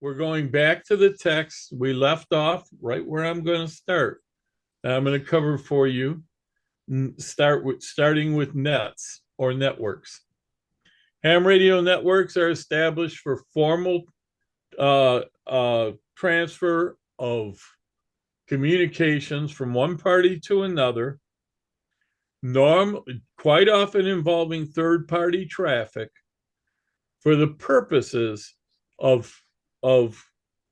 we're going back to the text. We left off right where I'm going to start. I'm going to cover for you, starting with nets or networks. Ham radio networks are established for formal transfer of communications from one party to another, quite often involving third-party traffic, for the purposes of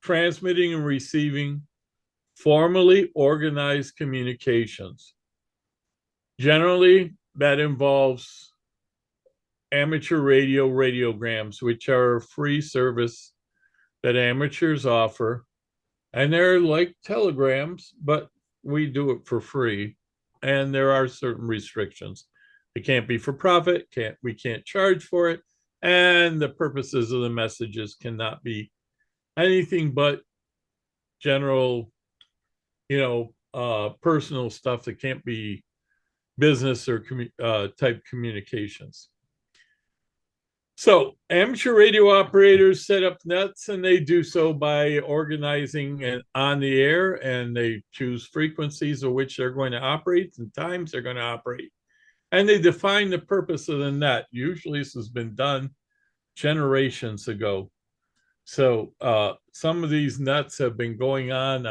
transmitting and receiving formally organized communications. Generally, that involves amateur radiograms, which are a free service that amateurs offer. And they're like telegrams, but we do it for free. And there are certain restrictions. It can't be for profit, we can't charge for it. And the purposes of the messages cannot be anything but general, personal stuff that can't be business or type communications. So amateur radio operators set up nets, and they do so by organizing and on the air, and they choose frequencies of which they're going to operate and times they're going to operate. And they define the purpose of the net. Usually this has been done generations ago. So some of these nets have been going on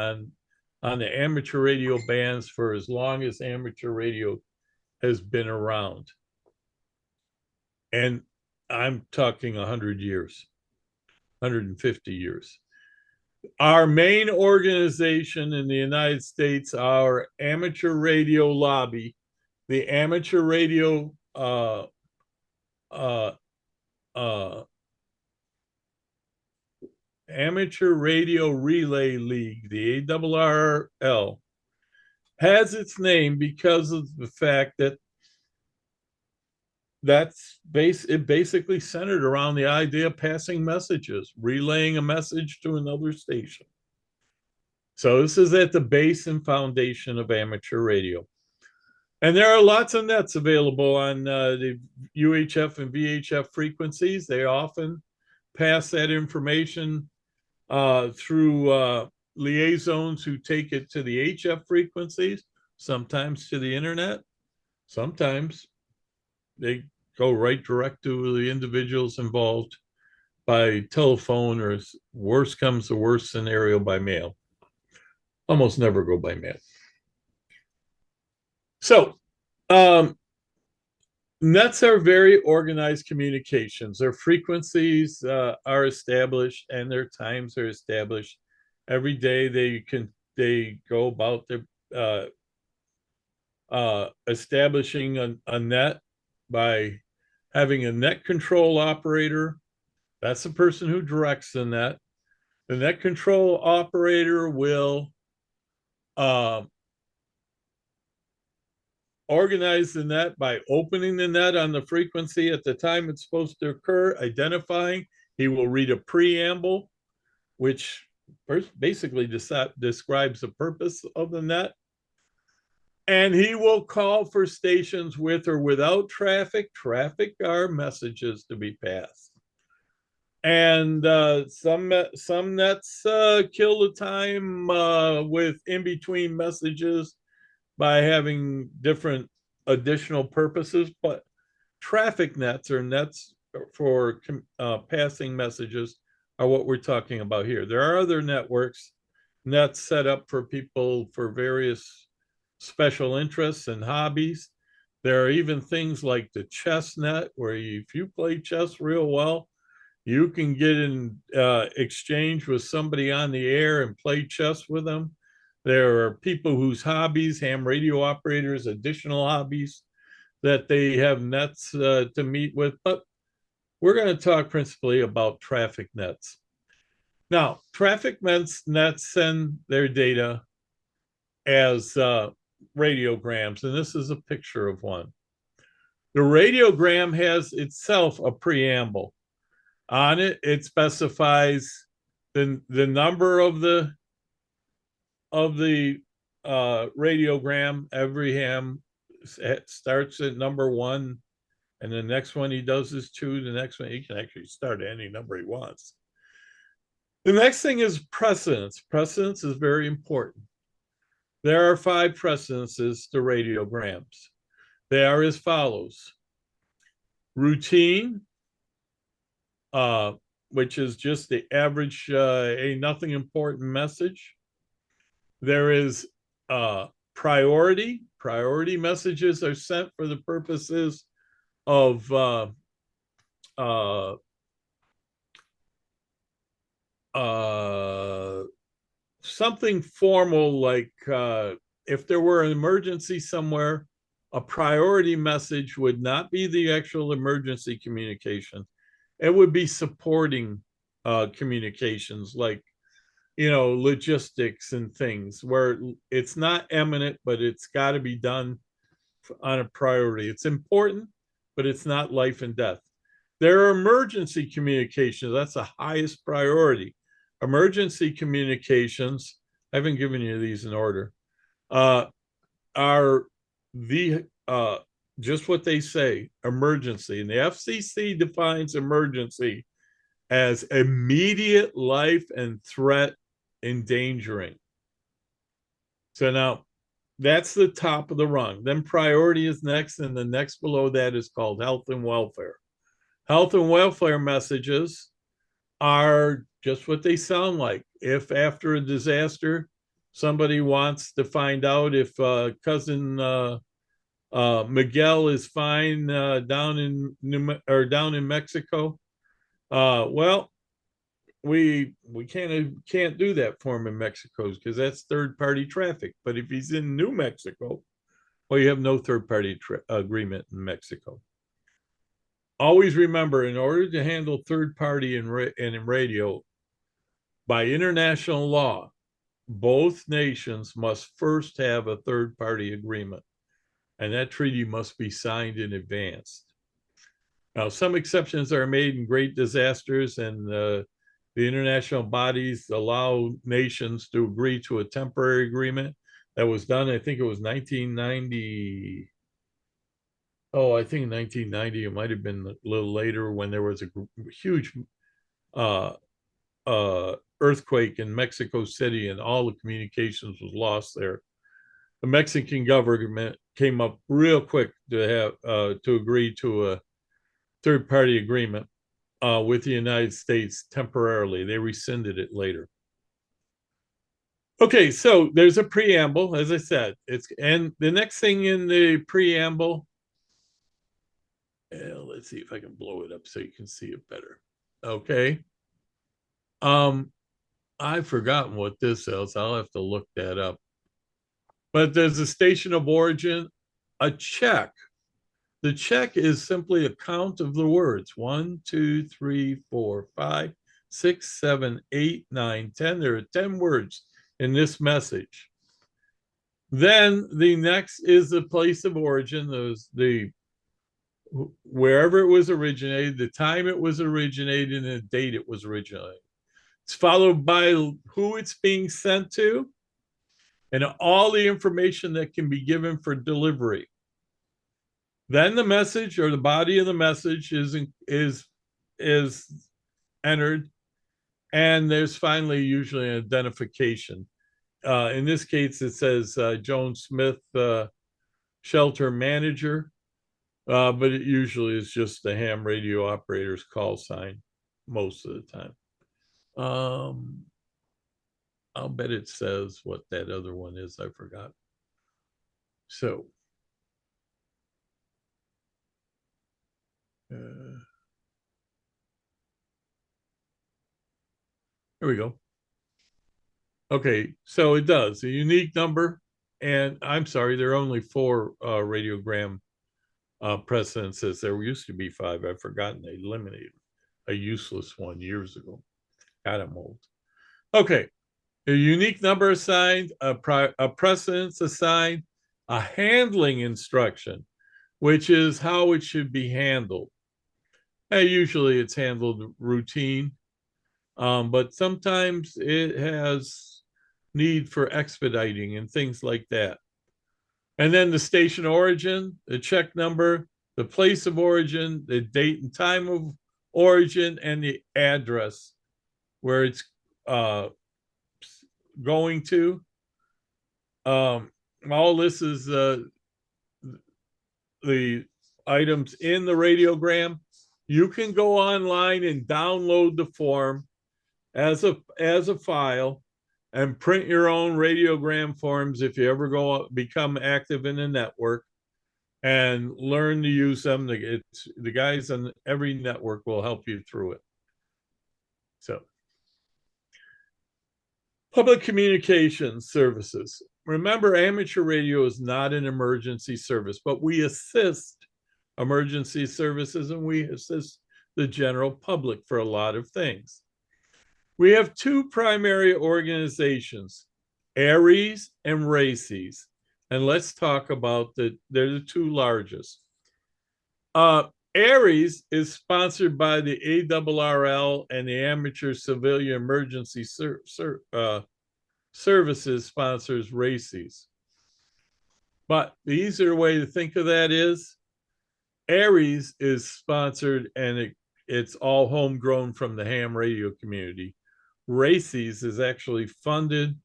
the amateur radio bands for as long as amateur radio has been around. And I'm talking 100 years, 150 years. Our main organization in the United States, our amateur radio lobby, the Amateur Radio Amateur Radio Relay League, the ARRL, has its name because of the fact that it basically centered around the idea of passing messages, relaying a message to another station. So this is at the base and foundation of amateur radio. And there are lots of nets available on the UHF and VHF frequencies. They often pass that information through liaisons who take it to the HF frequencies, sometimes to the internet, sometimes they go right direct to the individuals involved by telephone, or worst comes to worst scenario, by mail. Almost never go by mail. So nets are very organized communications. Their frequencies are established and their times are established. Every day they go about their establishing a net by having a net control operator. That's the person who directs the net. The net control operator will organize the net by opening the net on the frequency at the time it's supposed to occur, identifying. He will read a preamble, which basically describes the purpose of the net. And he will call for stations with or without traffic. Traffic are messages to be passed. And some nets kill the time with in-between messages by having different additional purposes. But traffic nets, or nets for passing messages, are what we're talking about here. There are other networks, nets set up for people for various special interests and hobbies. There are even things like the chess net, where if you play chess real well, you can get in exchange with somebody on the air and play chess with them. There are people whose hobbies, ham radio operators, additional hobbies that they have nets to meet with. But we're going to talk principally about traffic nets. Now, traffic nets send their data as radiograms, and this is a picture of one. The radiogram has itself a preamble. On it, it specifies the number of the radiogram. Every ham starts at number 1, and the next one he does is 2. The next one, he can actually start at any number he wants. The next thing is precedence. Precedence is very important. There are 5 precedences to radiograms. They are as follows: routine, uh, which is just the average, a nothing important message. There is priority. Priority messages are sent for the purposes of uh, uh, something formal, like if there were an emergency somewhere, a priority message would not be the actual emergency communication. It would be supporting communications, like, logistics and things where it's not eminent, but it's got to be done on a priority. It's important, but it's not life and death. There are emergency communications. That's the highest priority. Emergency communications, I haven't given you these in order, uh, are the just what they say, emergency. And the FCC defines emergency as immediate life and threat endangering. So now that's the top of the rung. Then priority is next, and the next below that is called health and welfare. Health and welfare messages are just what they sound like. If after a disaster, somebody wants to find out if cousin Miguel is fine down in Mexico, well, we can't do that for him in Mexico because that's third party traffic. But if he's in New Mexico, well, you have no third party agreement in Mexico. Always remember, in order to handle third party and in radio, by international law, both nations must first have a third party agreement, and that treaty must be signed in advance. Now, some exceptions are made in great disasters, and the international bodies allow nations to agree to a temporary agreement. That was done, I think it was 1990. Oh, I think 1990. It might have been a little later, when there was a huge uh, earthquake in Mexico City, and all the communications was lost there. The Mexican government came up real quick to agree to a third party agreement with the United States temporarily. They rescinded it later. Okay, so there's a preamble, as I said. And the next thing in the preamble, let's see if I can blow it up so you can see it better. Okay. I've forgotten what this is. I'll have to look that up. But there's a station of origin, a check. The check is simply a count of the words: 1, 2, 3, 4, 5, 6, 7, 8, 9, 10. There are 10 words in this message. Then the next is the place of origin, wherever it was originated, the time it was originated, and the date it was originated. It's followed by who it's being sent to, and all the information that can be given for delivery. Then the message, or the body of the message, is entered, and there's finally usually an identification. In this case, it says Joan Smith, shelter manager, but it usually is just the ham radio operator's call sign most of the time. I'll bet it says what that other one is. I forgot. So, here we go. Okay, so it does a unique number, and I'm sorry, there are only 4 radiogram precedences. There used to be 5. I've forgotten they eliminated a useless one years ago. God, I'm old. Okay, a unique number assigned, a precedence assigned, a handling instruction, which is how it should be handled. Usually it's handled routine, but sometimes it has need for expediting and things like that. And then the station origin, the check number, the place of origin, the date and time of origin, and the address where it's uh, going to. All this is the items in the radiogram. You can go online and download the form as a file and print your own radiogram forms if you ever become active in the network and learn to use them. The guys on every network will help you through it. So, public communications services. Remember, amateur radio is not an emergency service, but we assist emergency services and we assist the general public for a lot of things. We have two primary organizations, ARES and RACES. And let's talk about they're the two largest. ARES is sponsored by the ARRL and the Amateur Civilian Emergency Services sponsors RACES. But the easier way to think of that is ARES is sponsored and it's all homegrown from the ham radio community. RACES is actually funded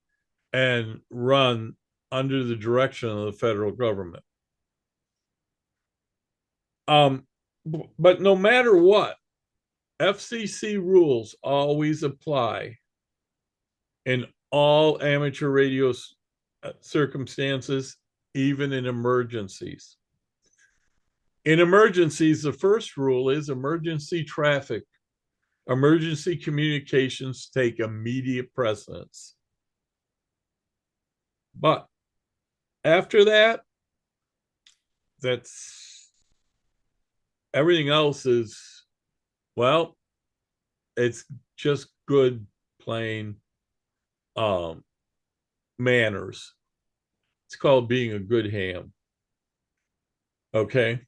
and run under the direction of the federal government. But no matter what, FCC rules always apply in all amateur radio circumstances, even in emergencies. In emergencies, the first rule is emergency traffic. Emergency communications take immediate precedence. But after that, that's everything else is, well, it's just good plain manners. It's called being a good ham. Okay.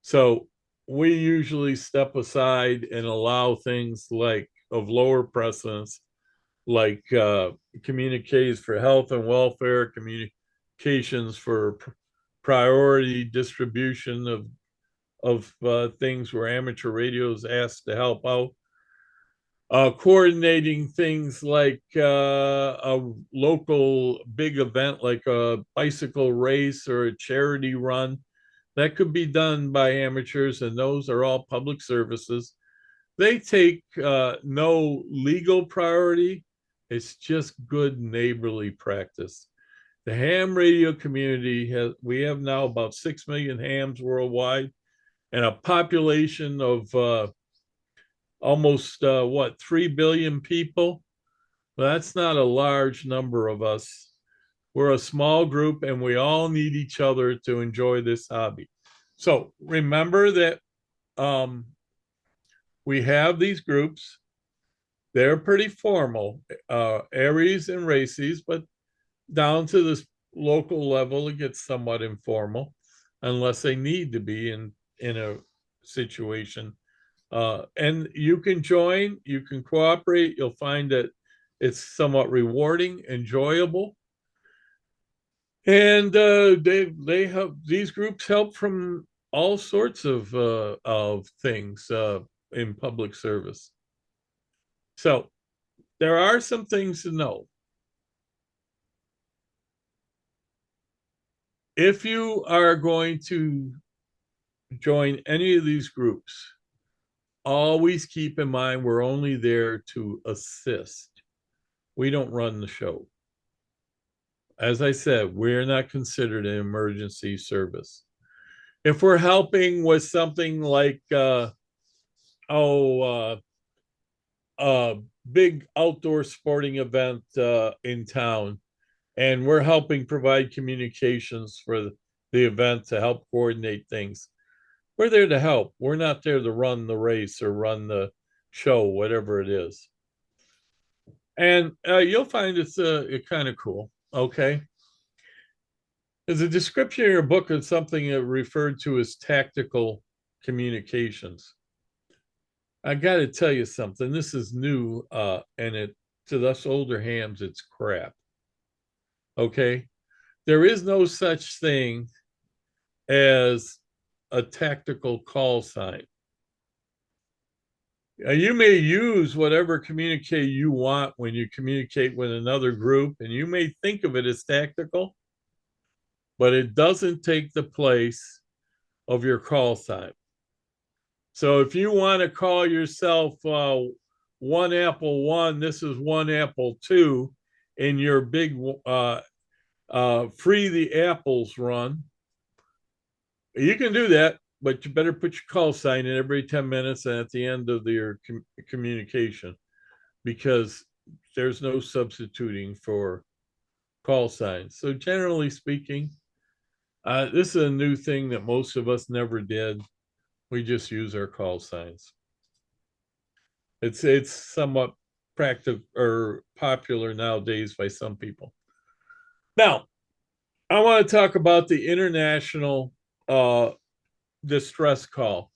So we usually step aside and allow things like of lower precedence, like communiques for health and welfare, communications for priority distribution of things where amateur radio is asked to help out. Coordinating things like a local big event like a bicycle race or a charity run. That could be done by amateurs, and those are all public services. They take no legal priority. It's just good neighborly practice. The ham radio community we have now about 6 million hams worldwide and a population of almost 3 billion people. That's not a large number of us. We're a small group and we all need each other to enjoy this hobby. So remember that we have these groups. They're pretty formal, ARES and RACES, but down to this local level, it gets somewhat informal, unless they need to be in a situation. And you can join, you can cooperate. You'll find that it's somewhat rewarding, enjoyable. And they have these groups help from all sorts of things in public service. So there are some things to know. If you are going to join any of these groups, always keep in mind we're only there to assist. We don't run the show. As I said, we're not considered an emergency service. If we're helping with something like a big outdoor sporting event in town, and we're helping provide communications for the event to help coordinate things, we're there to help. We're not there to run the race or run the show, whatever it is. And you'll find it's kind of cool. Okay. There's a description in your book of something referred to as tactical communications. I got to tell you something. This is new, and to us older hams, it's crap. Okay. There is no such thing as a tactical call sign. You may use whatever communique you want when you communicate with another group, and you may think of it as tactical, but it doesn't take the place of your call sign. So if you want to call yourself one apple one, this is one apple two in your big free the apples run, you can do that, but you better put your call sign in every 10 minutes and at the end of your communication, because there's no substituting for call signs. So generally speaking, this is a new thing that most of us never did. We just use our call signs. It's somewhat practical or popular nowadays by some people. Now, I want to talk about the international distress call.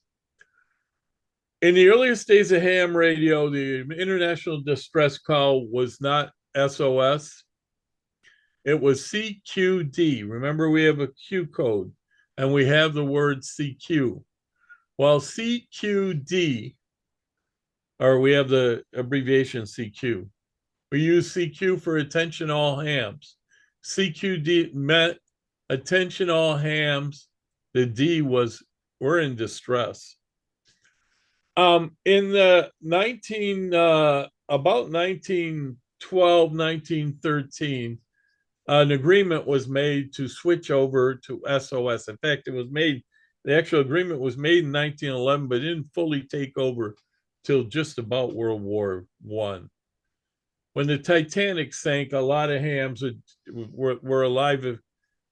In the earliest days of ham radio, the international distress call was not SOS. It was CQD. Remember, we have a Q code and we have the word CQ. Well, CQD, or we have the abbreviation CQ. We use CQ for attention all hams. CQD meant attention all hams. The D was we're in distress. In the about 1912, 1913, an agreement was made to switch over to SOS. In fact, the actual agreement was made in 1911, but didn't fully take over till just about World War One. When the Titanic sank, a lot of hams were alive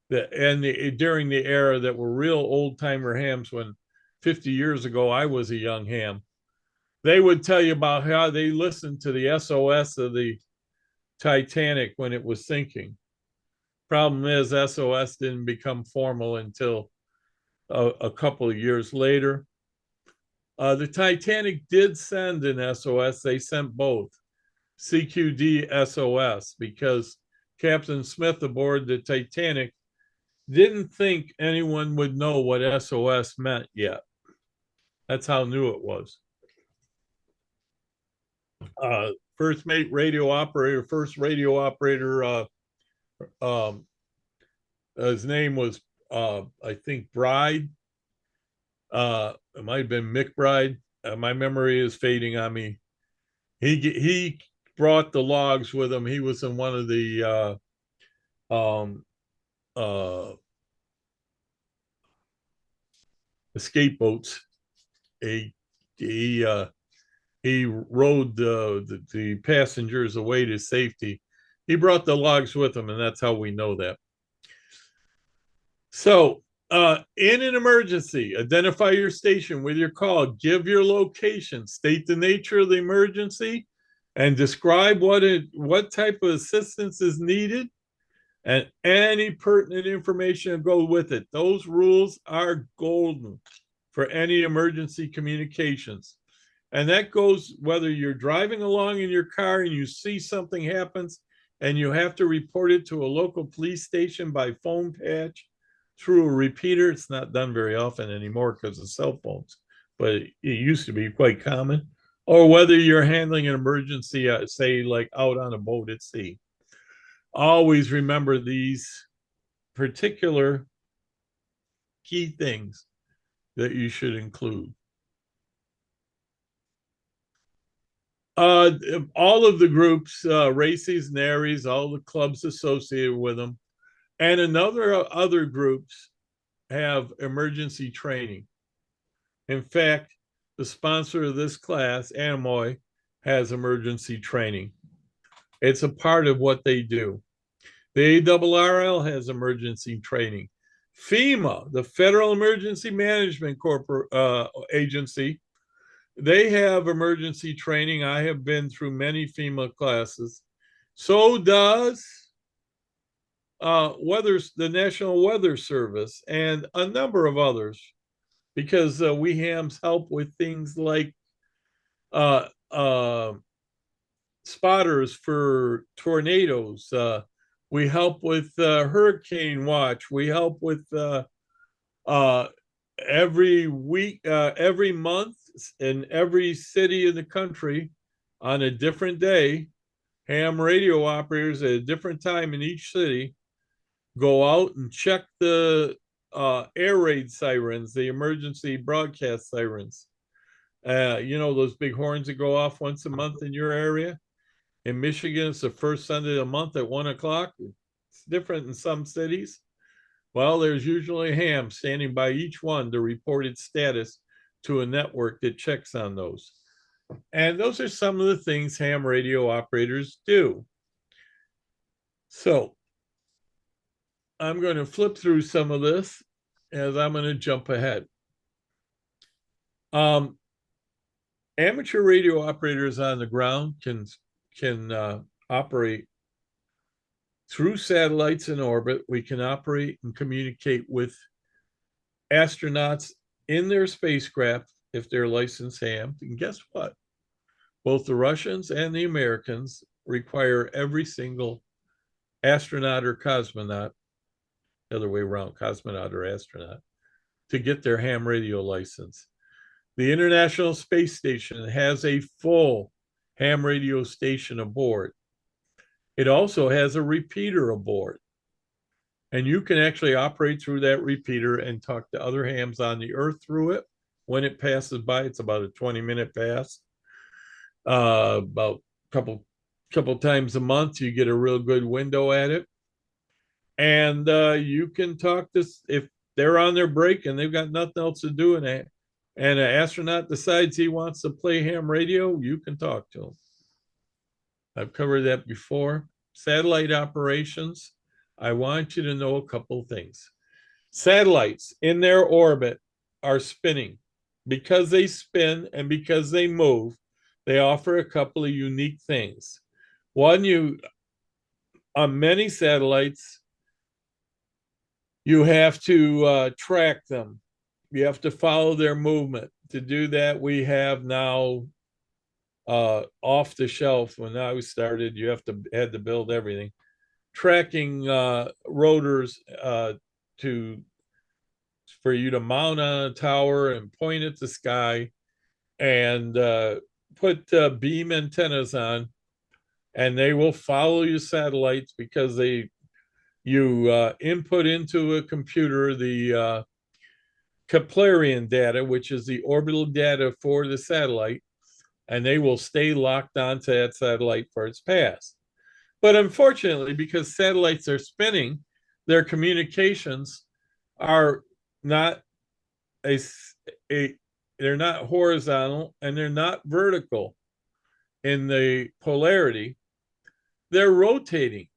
during the era that were real old timer hams. When 50 years ago I was a young ham, they would tell you about how they listened to the SOS of the Titanic when it was sinking. Problem is, SOS didn't become formal until a couple of years later. The Titanic did send an SOS. They sent both CQD SOS because Captain Smith aboard the Titanic didn't think anyone would know what SOS meant yet. That's how new it was. First radio operator, his name was, I think, Bride. It might have been McBride. My memory is fading on me. He brought the logs with him. He was in one of the escape boats. He rowed the passengers away to safety. He brought the logs with him, and that's how we know that. So, in an emergency, identify your station with your call, give your location, state the nature of the emergency, and describe what type of assistance is needed, and any pertinent information to go with it. Those rules are golden for any emergency communications. And that goes whether you're driving along in your car and you see something happens and you have to report it to a local police station by phone patch through a repeater. It's not done very often anymore because of cell phones, but it used to be quite common. Or whether you're handling an emergency, say like out on a boat at sea. Always remember these particular key things that you should include. All of the groups, races, naries, all the clubs associated with them, and other groups have emergency training. In fact, the sponsor of this class, Anemoi, has emergency training. It's a part of what they do. The ARRL has emergency training. FEMA, the Federal Emergency Management Agency, they have emergency training. I have been through many FEMA classes. So does the National Weather Service and a number of others, because we hams help with things like spotters for tornadoes. We help with hurricane watch. We help with every week, every month, in every city in the country, on a different day, ham radio operators at a different time in each city go out and check the air raid sirens, the emergency broadcast sirens. Those big horns that go off once a month in your area. In Michigan, it's the first Sunday of the month at 1 o'clock. It's different in some cities. Well, there's usually a ham standing by each one to report its status to a network that checks on those. And those are some of the things ham radio operators do. So I'm going to flip through some of this as I'm going to jump ahead. Amateur radio operators on the ground can operate through satellites in orbit. We can operate and communicate with astronauts in their spacecraft if they're licensed ham. And guess what? Both the Russians and the Americans require every single astronaut or cosmonaut, the other way around, cosmonaut or astronaut, to get their ham radio license. The International Space Station has a full ham radio station aboard. It also has a repeater aboard. And you can actually operate through that repeater and talk to other hams on the Earth through it. When it passes by, it's about a 20-minute pass. About a couple times a month, you get a real good window at it. And you can talk to, if they're on their break and they've got nothing else to do, and an astronaut decides he wants to play ham radio, you can talk to him. I've covered that before. Satellite operations. I want you to know a couple of things. Satellites in their orbit are spinning. Because they spin and because they move, they offer a couple of unique things. One, on many satellites, you have to track them. You have to follow their movement. To do that, we have now off the shelf. When I started, you had to build everything. Tracking rotors for you to mount on a tower and point at the sky, and put beam antennas on, and they will follow your satellites because you input into a computer the Keplerian data, which is the orbital data for the satellite, and they will stay locked onto that satellite for its pass. But unfortunately, because satellites are spinning, their communications are not they're not horizontal and they're not vertical in the polarity. They're rotating.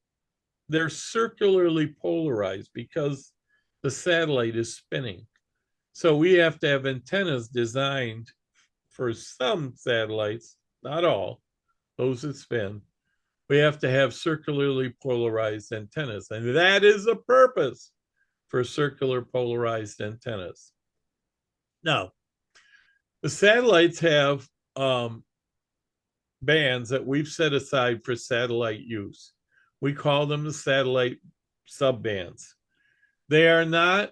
They're circularly polarized because the satellite is spinning. So we have to have antennas designed for some satellites, not all, those that spin. We have to have circularly polarized antennas. And that is the purpose for circular polarized antennas. Now, the satellites have bands that we've set aside for satellite use. We call them the satellite subbands. They are not,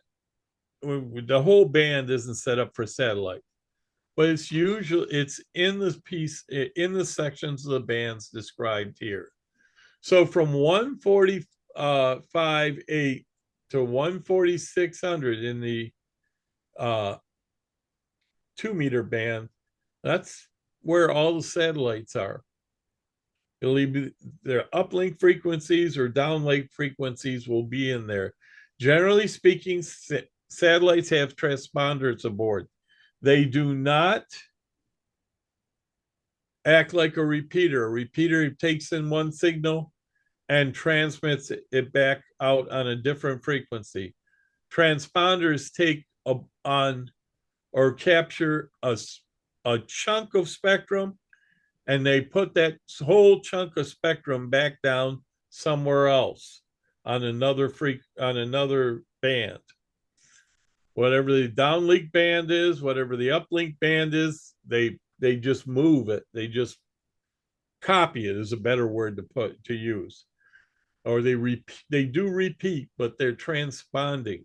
the whole band isn't set up for satellite, but it's in the sections of the bands described here. So from 145.8 to 14600 in the 2-meter band, that's where all the satellites are. It'll be their uplink frequencies or downlink frequencies will be in there. Generally speaking, satellites have transponders aboard. They do not act like a repeater. A repeater takes in one signal and transmits it back out on a different frequency. Transponders take on or capture a chunk of spectrum, and they put that whole chunk of spectrum back down somewhere else on another band. Whatever the downlink band is, whatever the uplink band is, they just move it. They just copy it is a better word to use. Or they do repeat, but they're transponding.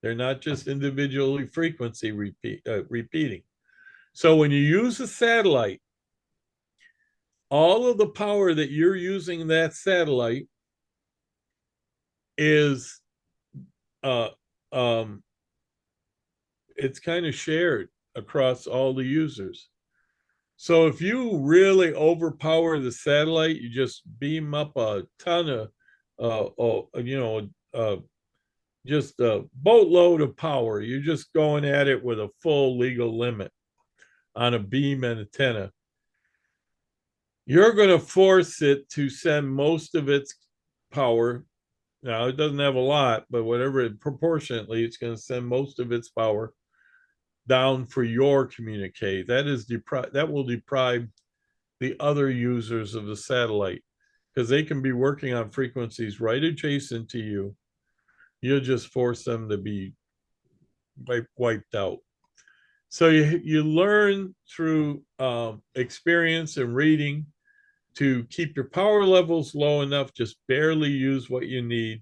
They're not just individually frequency repeating. So when you use a satellite, all of the power that you're using that satellite is uh, um, it's kind of shared across all the users. So if you really overpower the satellite, you just beam up a ton of, just a boatload of power. You're just going at it with a full legal limit on a beam antenna. You're going to force it to send most of its power. Now, it doesn't have a lot, but whatever it proportionately, it's going to send most of its power down for your communique. That will deprive the other users of the satellite because they can be working on frequencies right adjacent to you. You'll just force them to be wiped out. So you learn through experience and reading to keep your power levels low enough, just barely use what you need.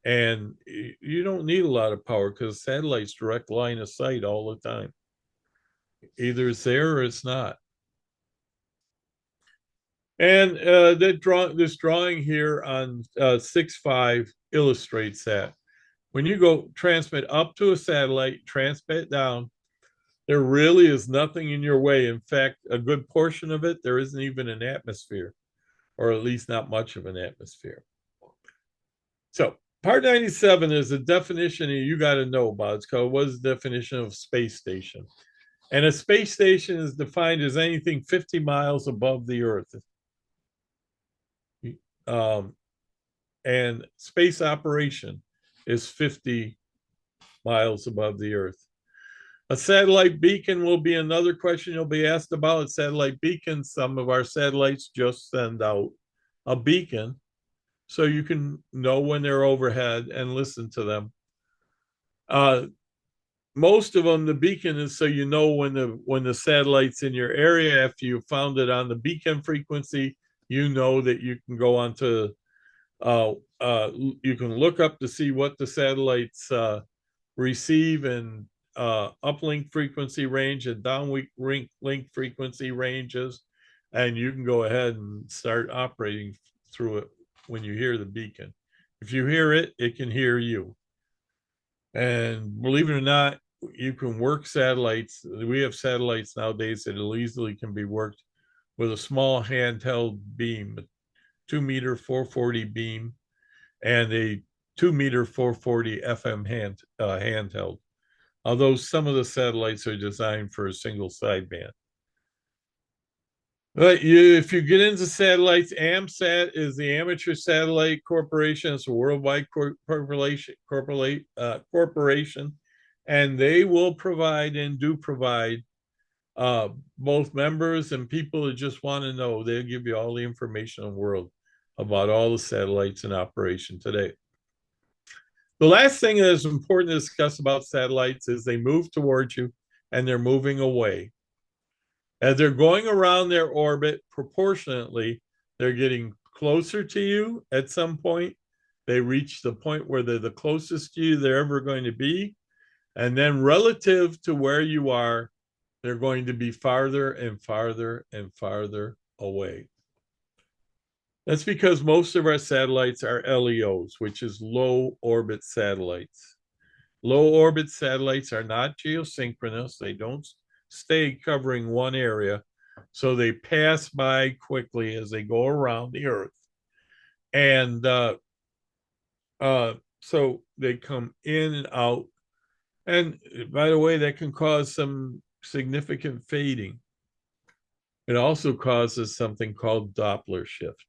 And you don't need a lot of power because satellite's direct line of sight all the time. Either it's there or it's not. And this drawing here on 6.5 illustrates that. When you go transmit up to a satellite, transmit down, there really is nothing in your way. In fact, a good portion of it, there isn't even an atmosphere, or at least not much of an atmosphere. So part 97 is a definition you got to know about. It's called, what is the definition of space station? And a space station is defined as anything 50 miles above the Earth. And space operation is 50 miles above the Earth. A satellite beacon will be another question you'll be asked about. A satellite beacon, some of our satellites just send out a beacon so you can know when they're overhead and listen to them. Most of them, the beacon is so you know when the satellite's in your area. After you found it on the beacon frequency, you know that you can go on to you can look up to see what the satellites receive in uplink frequency range and downlink frequency ranges, and you can go ahead and start operating through it when you hear the beacon. If you hear it, it can hear you. And believe it or not, you can work satellites. We have satellites nowadays that easily can be worked with a small handheld beam, a 2-meter 440 beam, and a 2-meter 440 FM handheld. Although some of the satellites are designed for a single sideband. But if you get into satellites, AMSAT is the Amateur Satellite Corporation. It's a worldwide corporation, and they will provide and do provide both members and people that just want to know. They'll give you all the information in the world about all the satellites in operation today. The last thing that is important to discuss about satellites is they move towards you and they're moving away. As they're going around their orbit, proportionately, they're getting closer to you at some point. They reach the point where they're the closest to you they're ever going to be. And then relative to where you are, they're going to be farther and farther and farther away. That's because most of our satellites are LEOs, which is low orbit satellites. Low orbit satellites are not geosynchronous. They don't stay covering one area. So they pass by quickly as they go around the Earth. And so they come in and out. And by the way, that can cause some significant fading. It also causes something called Doppler shift.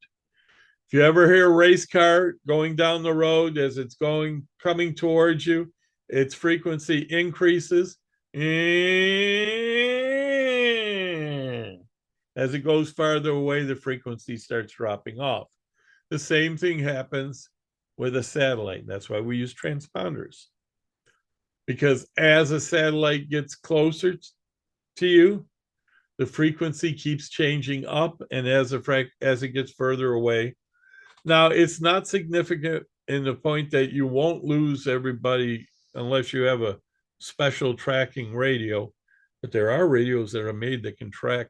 If you ever hear a race car going down the road as it's coming towards you, its frequency increases. As it goes farther away, the frequency starts dropping off. The same thing happens with a satellite. That's why we use transponders. Because as a satellite gets closer to you, the frequency keeps changing up, and as it gets further away. Now, it's not significant in the point that you won't lose everybody unless you have a special tracking radio. But there are radios that are made that can track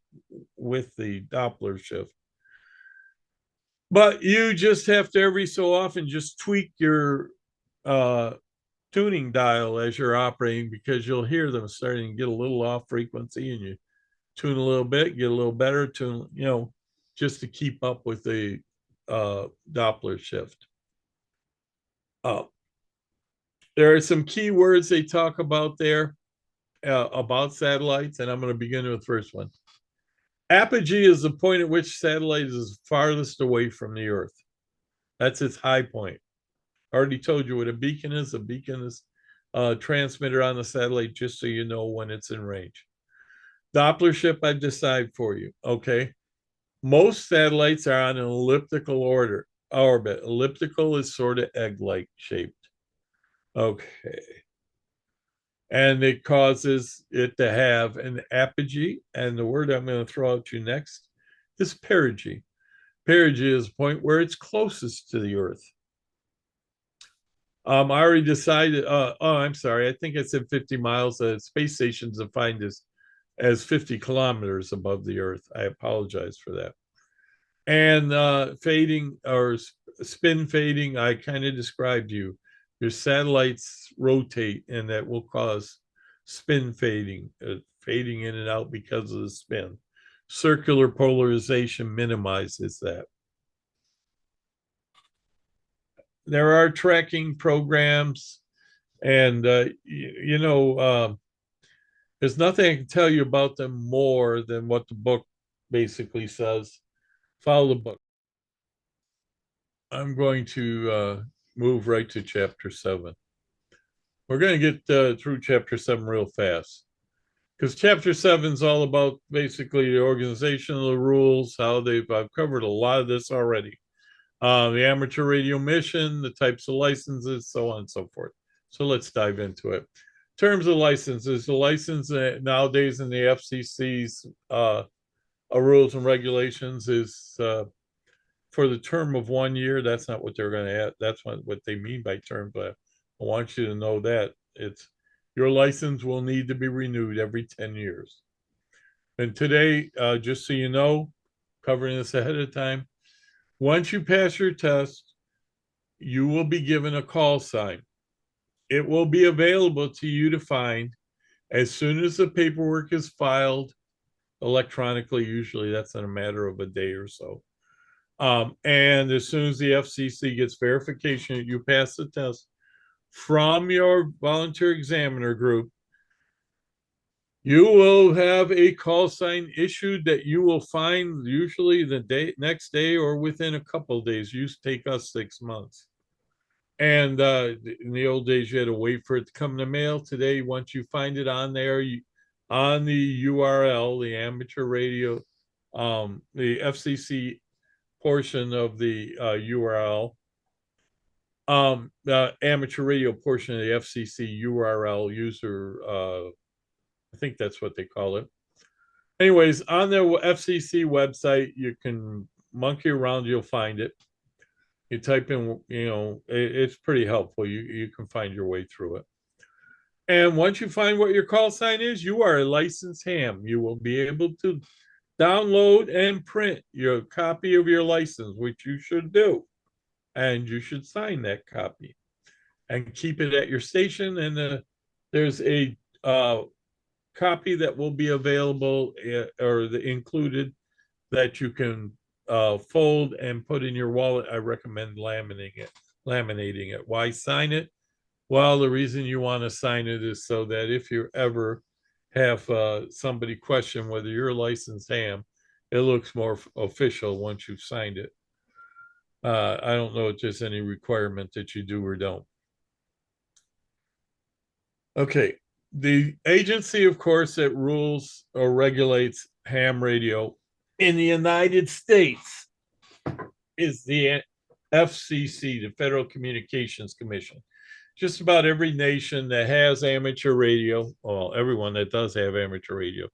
with the Doppler shift. But you just have to every so often just tweak your uh, tuning dial as you're operating, because you'll hear them starting to get a little off frequency, and you tune a little bit, get a little better, tune, just to keep up with the Doppler shift. There are some key words they talk about there about satellites, and I'm going to begin with the first one. Apogee is the point at which satellite is farthest away from the Earth. That's its high point. I already told you what a beacon is. A beacon is a transmitter on the satellite, just so you know when it's in range. Doppler shift, I've decided for you. Okay. Most satellites are on an elliptical orbit. Elliptical is sort of egg-like shaped. Okay. And it causes it to have an apogee. And the word I'm going to throw out to you next is perigee. Perigee is the point where it's closest to the Earth. I already decided. I'm sorry. I think I said 50 miles. The space station's defined as 50 kilometers above the Earth. I apologize for that. And fading or spin fading, I kind of described you. Your satellites rotate, and that will cause spin fading, fading in and out because of the spin. Circular polarization minimizes that. There are tracking programs, and there's nothing I can tell you about them more than what the book basically says. Follow the book. I'm going to move right to chapter 7. We're going to get through chapter 7 real fast, because chapter 7 is all about basically the organization of the rules, I've covered a lot of this already. The amateur radio mission, the types of licenses, so on and so forth. So let's dive into it. In terms of licenses, the license nowadays in the FCC's rules and regulations is for the term of 1 year. That's not what they're going to add. That's what they mean by term, but I want you to know that your license will need to be renewed every 10 years. And today, just so you know, covering this ahead of time, once you pass your test, you will be given a call sign. It will be available to you to find as soon as the paperwork is filed electronically. Usually that's in a matter of a day or so. And as soon as the FCC gets verification that you pass the test from your volunteer examiner group, you will have a call sign issued that you will find usually the next day or within a couple of days. Used to take us 6 months. And in the old days, you had to wait for it to come in the mail. Today, once you find it on there, on the URL, the amateur radio, the FCC portion of the URL, the amateur radio portion of the FCC URL user, I think that's what they call it. Anyways, on the FCC website, you can monkey around, you'll find it. You type in, it's pretty helpful. You can find your way through it. And once you find what your call sign is, you are a licensed ham. You will be able to download and print your copy of your license, which you should do. And you should sign that copy and keep it at your station. And there's a copy that will be available or included that you can fold and put in your wallet. I recommend laminating it. Why sign it? Well, the reason you want to sign it is so that if you ever have somebody question whether you're a licensed ham, it looks more official once you've signed it. I don't know if there's any requirement that you do or don't. Okay. The agency, of course, that rules or regulates ham radio in the United States is the FCC, the Federal Communications Commission. Just about every nation that has amateur radio, well, everyone that does have amateur radio,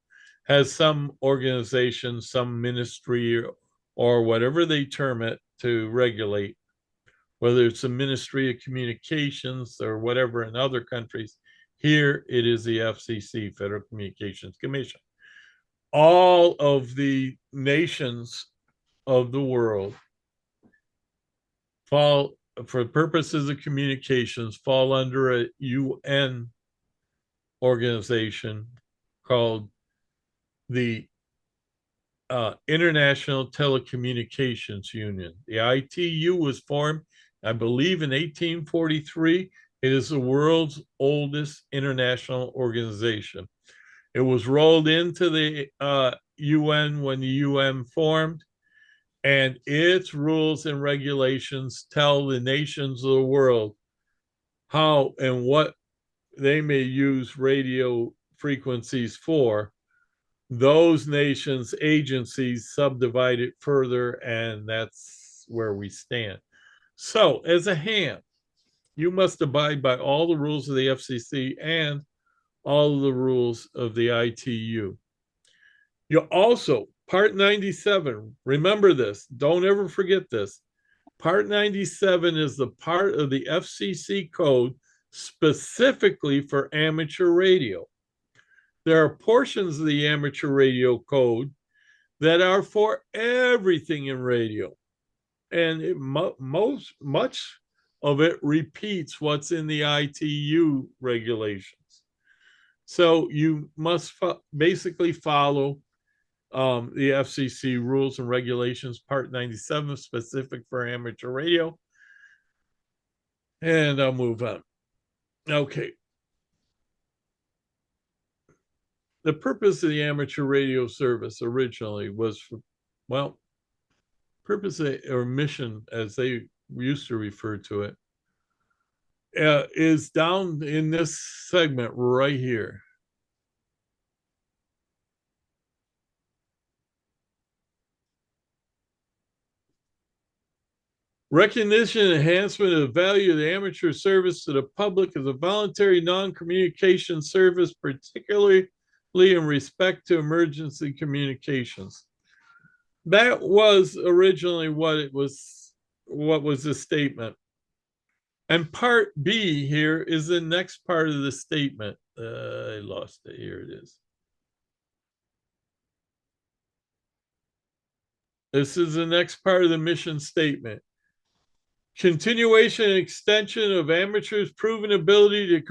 has some organization, some ministry, or whatever they term it, to regulate whether it's the Ministry of Communications or whatever in other countries. Here it is the FCC, Federal Communications Commission. All of the nations of the world fall, for purposes of communications, fall under a UN organization called the International Telecommunications Union. The ITU was formed, I believe, in 1843. It is the world's oldest international organization. It was rolled into the UN when the UN formed, and its rules and regulations tell the nations of the world how and what they may use radio frequencies for. Those nations' agencies subdivide it further, and that's where we stand. So, as a ham, you must abide by all the rules of the FCC and all of the rules of the ITU. You also, Part 97, remember this, don't ever forget this. Part 97 is the part of the FCC code specifically for amateur radio. There are portions of the amateur radio code that are for everything in radio. And much of it repeats what's in the ITU regulations. So you must basically follow the FCC rules and regulations, Part 97, specific for amateur radio. And I'll move on. Okay. The purpose of the amateur radio service originally was for, well, purpose or mission, as they used to refer to it, is down in this segment right here. Recognition and enhancement of the value of the amateur service to the public as a voluntary non-communication service, particularly in respect to emergency communications. That was originally what was the statement. And part B here is the next part of the statement. I lost it. Here it is. This is the next part of the mission statement. Continuation and extension of amateurs' proven ability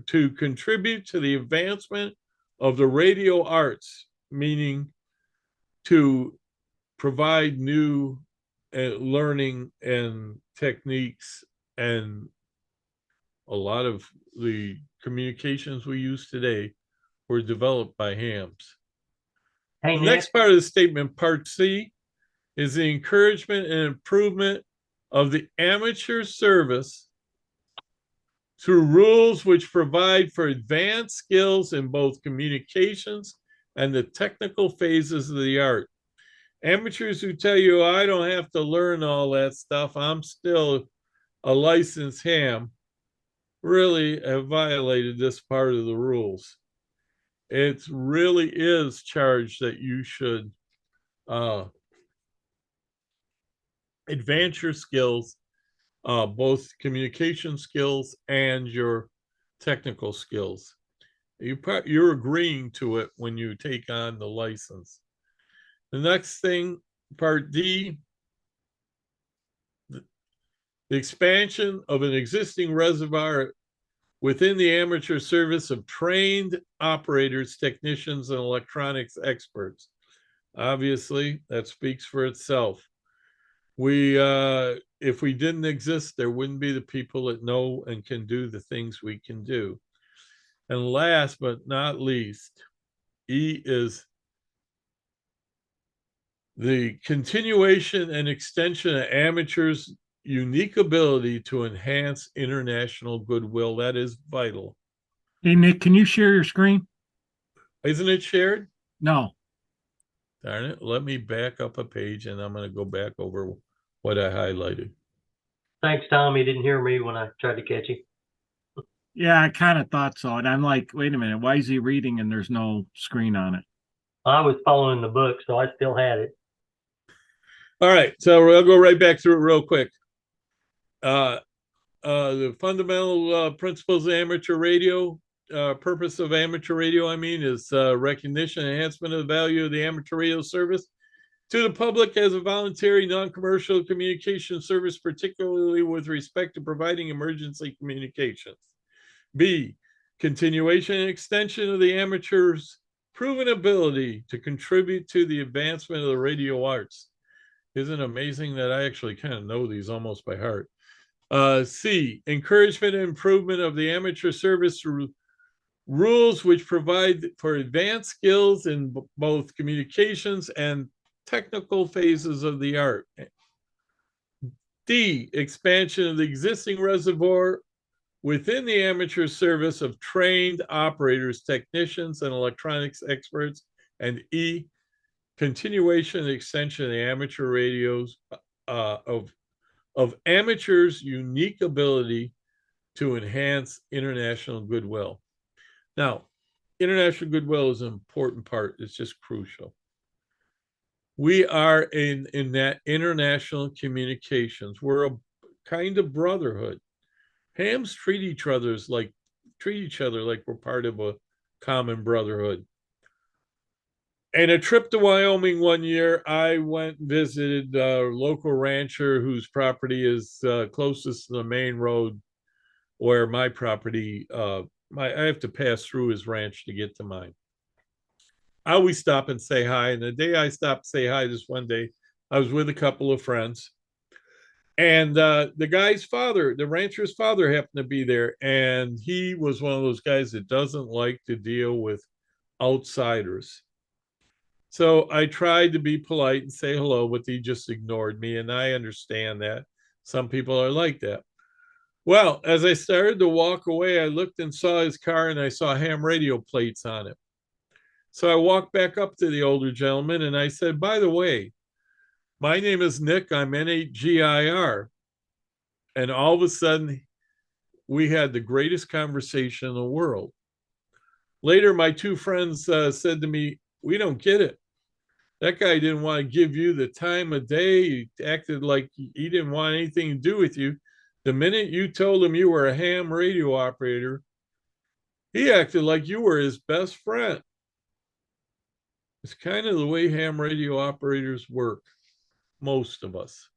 to contribute to the advancement of the radio arts, meaning to provide new learning and techniques, and a lot of the communications we use today were developed by hams. Hey, the next part of the statement, Part C, is the encouragement and improvement of the amateur service through rules which provide for advanced skills in both communications and the technical phases of the art. Amateurs who tell you, I don't have to learn all that stuff, I'm still a licensed ham, really have violated this part of the rules. It really is charged that you should advance your skills, both communication skills and your technical skills. You're agreeing to it when you take on the license. The next thing, Part D, the expansion of an existing reservoir within the amateur service of trained operators, technicians, and electronics experts. Obviously, that speaks for itself. If we didn't exist, there wouldn't be the people that know and can do the things we can do. And last but not least, E is the continuation and extension of amateurs' unique ability to enhance international goodwill. That is vital. Hey, Nick, can you share your screen? Isn't it shared? No. Darn it. Let me back up a page and I'm going to go back over what I highlighted. Thanks, Tom. You didn't hear me when I tried to catch you. Yeah, I kind of thought so. And I'm like, wait a minute, why is he reading and there's no screen on it? I was following the book, so I still had it. All right, so we'll go right back through it real quick. The fundamental principles of amateur radio, purpose of amateur radio, I mean, is recognition and enhancement of the value of the amateur radio service to the public as a voluntary, non-commercial communication service, particularly with respect to providing emergency communications. B, continuation and extension of the amateur's proven ability to contribute to the advancement of the radio arts. Isn't it amazing that I actually kind of know these almost by heart? C, encouragement and improvement of the amateur service through rules which provide for advanced skills in both communications and technical phases of the art. D, expansion of the existing reservoir within the amateur service of trained operators, technicians, and electronics experts. And E, continuation and extension of the amateur radios of amateurs' unique ability to enhance international goodwill. Now, international goodwill is an important part. It's just crucial. We are in that international communications. We're a kind of brotherhood. Hams treat each other like we're part of a common brotherhood. And a trip to Wyoming one year, I went and visited a local rancher whose property is closest to the main road where my property, I have to pass through his ranch to get to mine. I always stop and say hi. And the day I stopped to say hi, this one day, I was with a couple of friends. And the guy's father, the rancher's father, happened to be there. And he was one of those guys that doesn't like to deal with outsiders. So I tried to be polite and say hello, but he just ignored me. And I understand that. Some people are like that. Well, as I started to walk away, I looked and saw his car and I saw ham radio plates on it. So I walked back up to the older gentleman and I said, by the way, my name is Nick. I'm NHGIR. And all of a sudden, we had the greatest conversation in the world. Later, my two friends said to me, we don't get it. That guy didn't want to give you the time of day. He acted like he didn't want anything to do with you. The minute you told him you were a ham radio operator, he acted like you were his best friend. It's kind of the way ham radio operators work, most of us.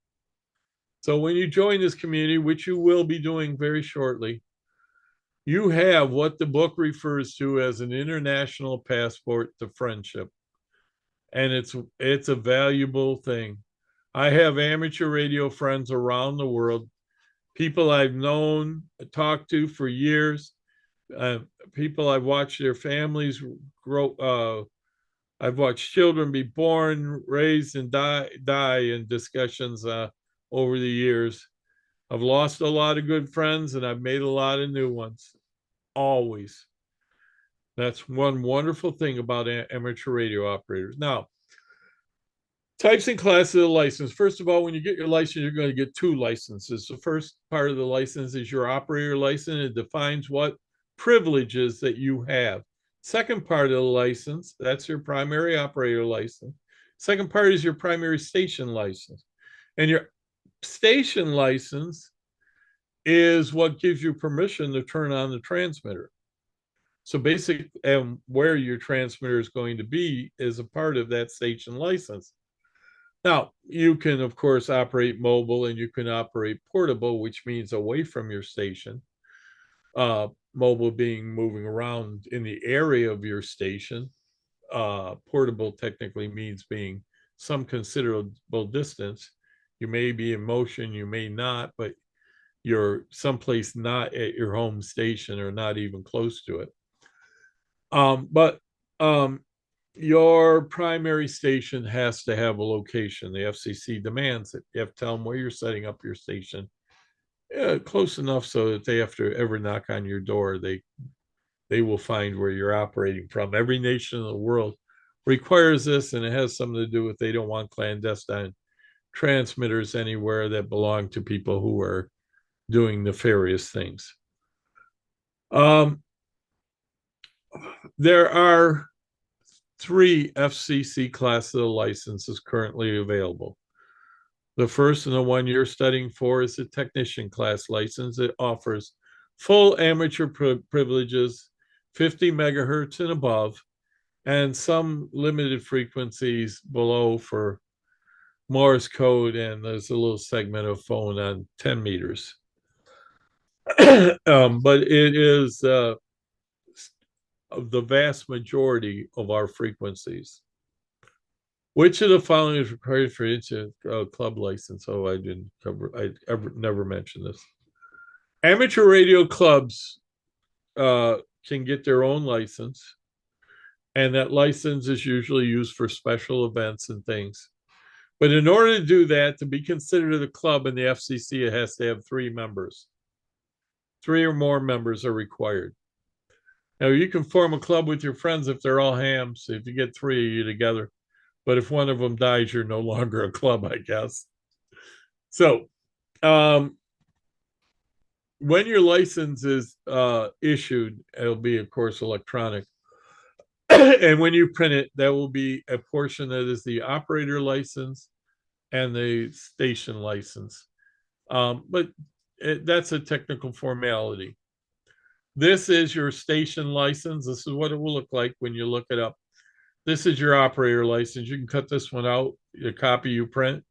So when you join this community, which you will be doing very shortly, you have what the book refers to as an international passport to friendship. And it's a valuable thing. I have amateur radio friends around the world, people I've known, talked to for years, people I've watched their families grow. I've watched children be born, raised, and die in discussions over the years. I've lost a lot of good friends, and I've made a lot of new ones. Always. That's one wonderful thing about amateur radio operators. Now, types and classes of the license. First of all, when you get your license, you're going to get two licenses. The first part of the license is your operator license. It defines what privileges that you have. Second part of the license, that's your primary operator license. Second part is your primary station license. And your station license is what gives you permission to turn on the transmitter. So basically, where your transmitter is going to be is a part of that station license. Now, you can, of course, operate mobile and you can operate portable, which means away from your station. Mobile being moving around in the area of your station. Portable technically means being some considerable distance. You may be in motion, you may not, but you're someplace not at your home station or not even close to it. But your primary station has to have a location. The FCC demands it. You have to tell them where you're setting up your station. Close enough so that they have to ever knock on your door, they will find where you're operating from. Every nation in the world requires this, and it has something to do with they don't want clandestine transmitters anywhere that belong to people who are doing nefarious things. There are 3 FCC classes of licenses currently available. The first and the one you're studying for is a technician class license. It offers full amateur privileges, 50 megahertz and above, and some limited frequencies below for Morse code, and there's a little segment of phone on 10 meters. But it is the vast majority of our frequencies. Which of the following is required for each club license? Oh, I didn't cover. I never mentioned this. Amateur radio clubs can get their own license, and that license is usually used for special events and things. But in order to do that, to be considered a club in the FCC, it has to have 3 members. 3 or more members are required. Now, you can form a club with your friends if they're all hams, if you get 3 of you together. But if one of them dies, you're no longer a club, I guess. So, when your license is issued, it'll be, of course, electronic. And when you print it, there will be a portion that is the operator license and the station license. But that's a technical formality. This is your station license. This is what it will look like when you look it up. This is your operator license. You can cut this one out, a copy you print,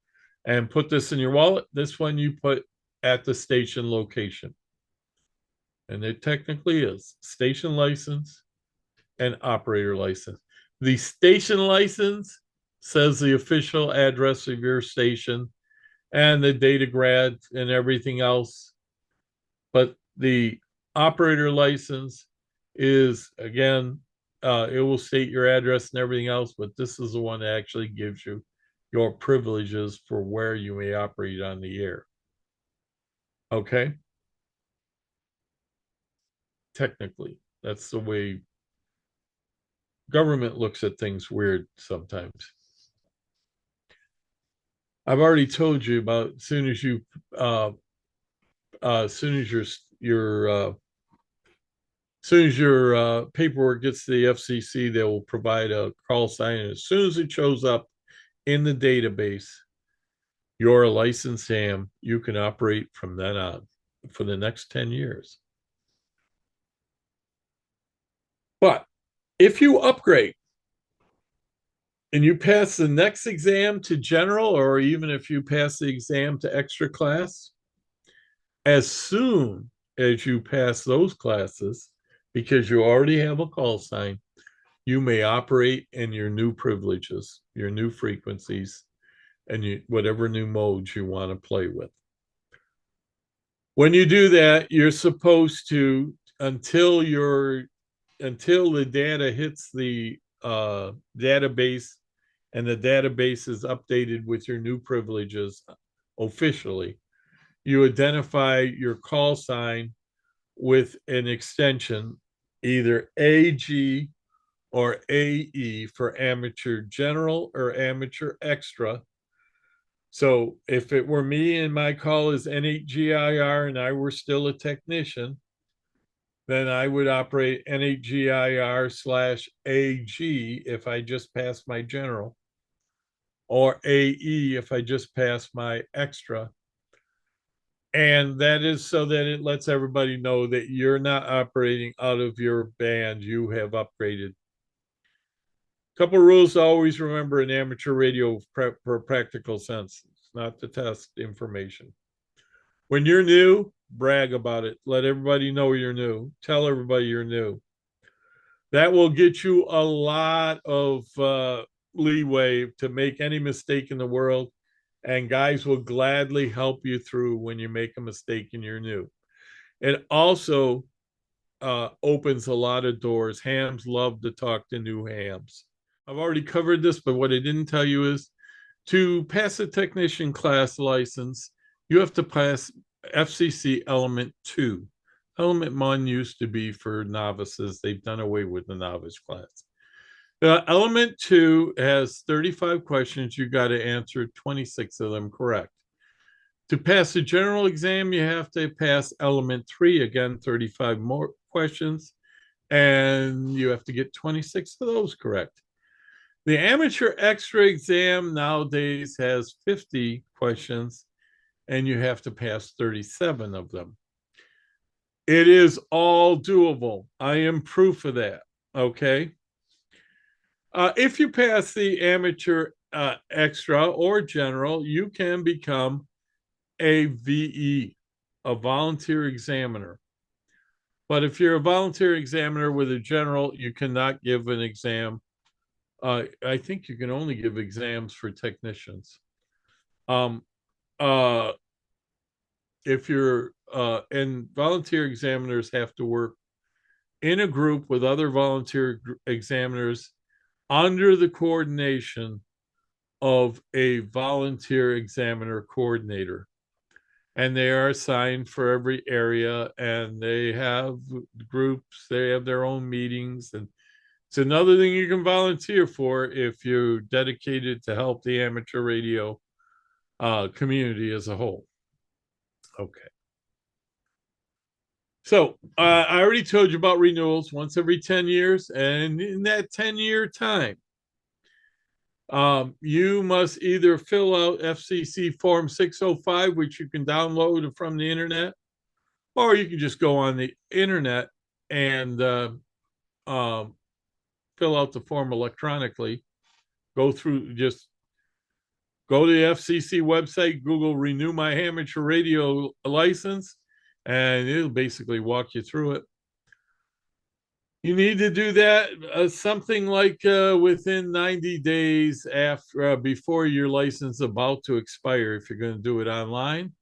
and put this in your wallet. This one you put at the station location. And it technically is station license and operator license. The station license says the official address of your station and the data grad and everything else. But the operator license is, again, it will state your address and everything else, but this is the one that actually gives you your privileges for where you may operate on the air. Okay? Technically, that's the way government looks at things weird sometimes. I've already told you about as soon as your paperwork gets to the FCC, they will provide a call sign. And as soon as it shows up in the database, you're a licensed ham. You can operate from then on for the next 10 years. But if you upgrade and you pass the next exam to general, or even if you pass the exam to extra class, as soon as you pass those classes, because you already have a call sign, you may operate in your new privileges, your new frequencies, and whatever new modes you want to play with. When you do that, you're supposed to, until the data hits the database and the database is updated with your new privileges officially, you identify your call sign with an extension, either AG or AE for amateur general or amateur extra. So if it were me and my call is N8GIR and I were still a technician, then I would operate N8GIR/AG if I just passed my general, or AE if I just passed my extra. And that is so that it lets everybody know that you're not operating out of your band. You have upgraded. Couple rules to always remember in amateur radio for practical sense. It's not to test information. When you're new, brag about it. Let everybody know you're new. Tell everybody you're new. That will get you a lot of leeway to make any mistake in the world. And guys will gladly help you through when you make a mistake and you're new. It also opens a lot of doors. Hams love to talk to new hams. I've already covered this, but what I didn't tell you is to pass a technician class license, you have to pass FCC Element 2. Element 1 used to be for novices. They've done away with the novice class. Element 2 has 35 questions. You got to answer 26 of them correct. To pass the general exam, you have to pass Element 3, again, 35 more questions, and you have to get 26 of those correct. The amateur extra exam nowadays has 50 questions, and you have to pass 37 of them. It is all doable. I am proof of that. Okay. If you pass the amateur extra or general, you can become a VE, a volunteer examiner. But if you're a volunteer examiner with a general, you cannot give an exam. I think you can only give exams for technicians. Um, uh, if you're and volunteer examiners have to work in a group with other volunteer examiners under the coordination of a volunteer examiner coordinator. And they are assigned for every area, and they have groups, they have their own meetings. And it's another thing you can volunteer for if you're dedicated to help the amateur radio community as a whole. Okay. So I already told you about renewals once every 10 years. And in that 10-year time, you must either fill out FCC Form 605, which you can download from the internet, or you can just go on the internet and fill out the form electronically. Just go to the FCC website, Google renew my amateur radio license, and it'll basically walk you through it. You need to do that something like within 90 days after before your license is about to expire if you're going to do it online,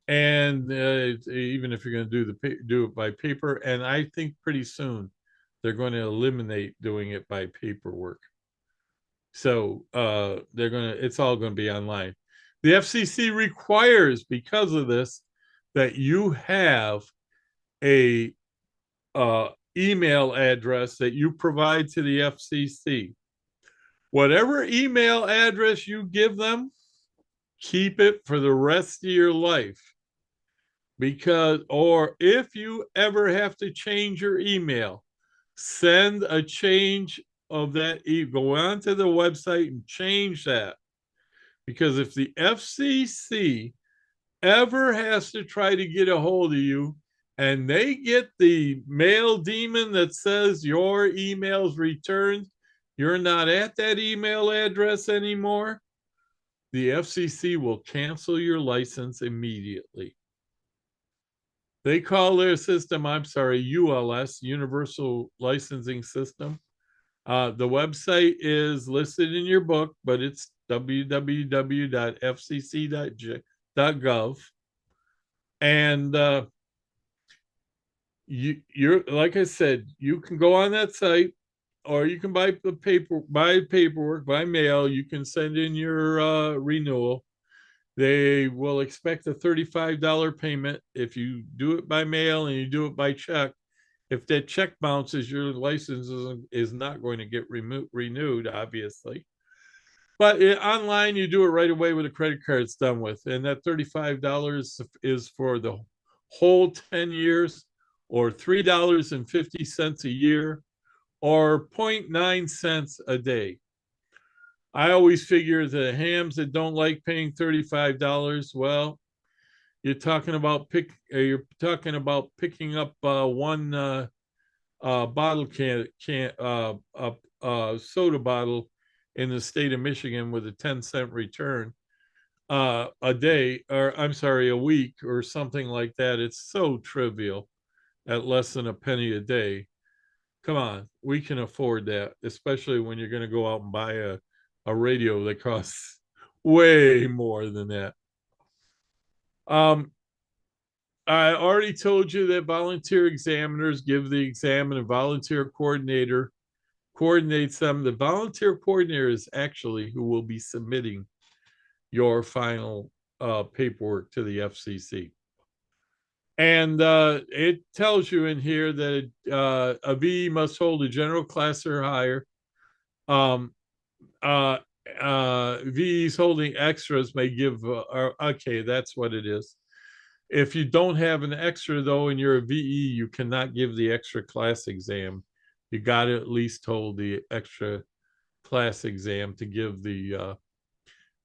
and even if you're going to do it by paper. And I think pretty soon they're going to eliminate doing it by paperwork. So it's all going to be online. The FCC requires, because of this, that you have a email address that you provide to the FCC. Whatever email address you give them, keep it for the rest of your life. Or if you ever have to change your email, send a change of that. Go onto the website and change that. Because if the FCC ever has to try to get a hold of you, and they get the mail demon that says your email's returned, you're not at that email address anymore, the FCC will cancel your license immediately. They call their system, ULS, Universal Licensing System. The website is listed in your book, but it's www.fcc.gov. And you're like I said, you can go on that site, or you can buy paperwork by mail. You can send in your renewal. They will expect a $35 payment if you do it by mail and you do it by check. If that check bounces, your license is not going to get renewed, obviously. But online, you do it right away with a credit card. It's done with. And that $35 is for the whole 10 years, or $3.50 a year, or 0.9 cents a day. I always figure the hams that don't like paying $35, well, you're talking about picking up one bottle soda bottle in the state of Michigan with a 10-cent return a day, or I'm sorry, a week, or something like that. It's so trivial at less than a penny a day. Come on, we can afford that, especially when you're going to go out and buy a radio that costs way more than that. I already told you that volunteer examiners give the exam, and a volunteer coordinator coordinates them. The volunteer coordinator is actually who will be submitting your final paperwork to the FCC. And it tells you in here that a VE must hold a general class or higher. VEs holding extras may give, okay, that's what it is. If you don't have an extra, though, and you're a VE, you cannot give the extra class exam. You got to at least hold the extra class exam to give the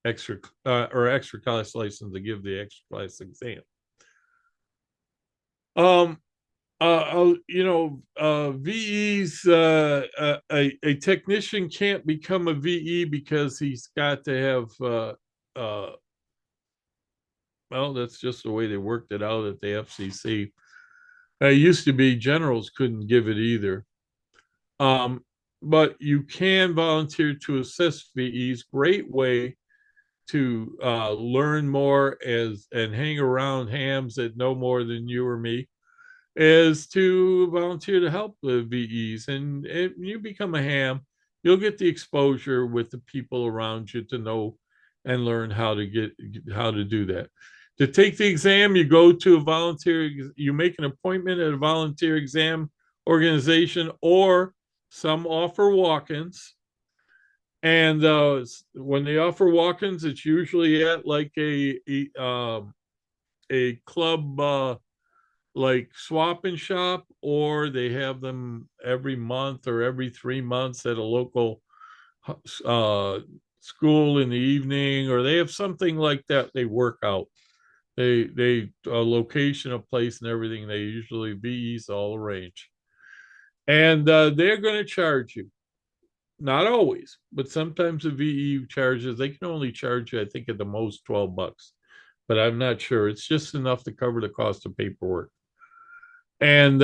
extra class license to give the extra class exam. VEs, a technician can't become a VE because he's got to have, well, that's just the way they worked it out at the FCC. It used to be generals couldn't give it either. But you can volunteer to assist VEs. Great way to learn more and hang around hams that know more than you or me is to volunteer to help the VEs. And you become a ham, you'll get the exposure with the people around you to know and learn how to do that. To take the exam, you go to a volunteer, you make an appointment at a volunteer exam organization, or some offer walk-ins. And when they offer walk-ins, it's usually at like a club, like Swap and Shop, or they have them every month or every 3 months at a local school in the evening, or they have something like that they work out. They a location, a place, and everything. They usually VEs all arrange, and they're going to charge you. Not always, but sometimes the VE charges. They can only charge you, I think, at the most $12, but I'm not sure. It's just enough to cover the cost of paperwork. And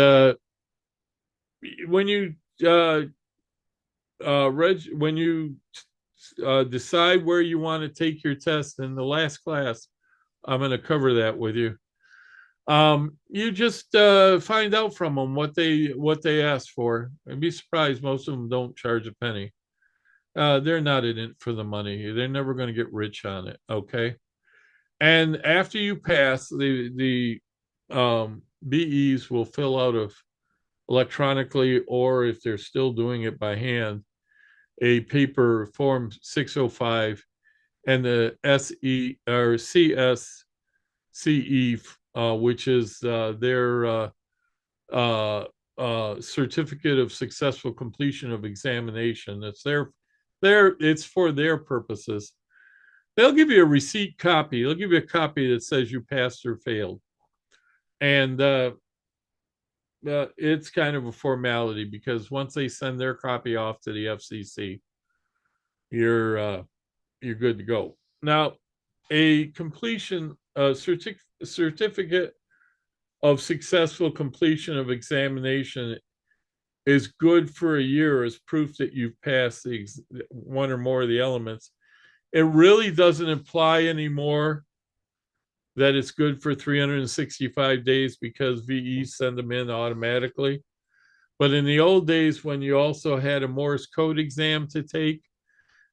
when you decide where you want to take your test in the last class, I'm going to cover that with you. You just find out from them what they ask for. I'd be surprised most of them don't charge a penny. They're not in it for the money. They're never going to get rich on it. Okay. And after you pass, the BEs will fill out electronically, or if they're still doing it by hand, a paper form 605, and the SE or CSCE, which is their certificate of successful completion of examination. It's for their purposes. They'll give you a receipt copy. They'll give you a copy that says you passed or failed. And it's kind of a formality, because once they send their copy off to the FCC, you're good to go. Now, a completion certificate of successful completion of examination is good for a year as proof that you've passed one or more of the elements. It really doesn't imply anymore that it's good for 365 days, because VEs send them in automatically. But in the old days, when you also had a Morse code exam to take,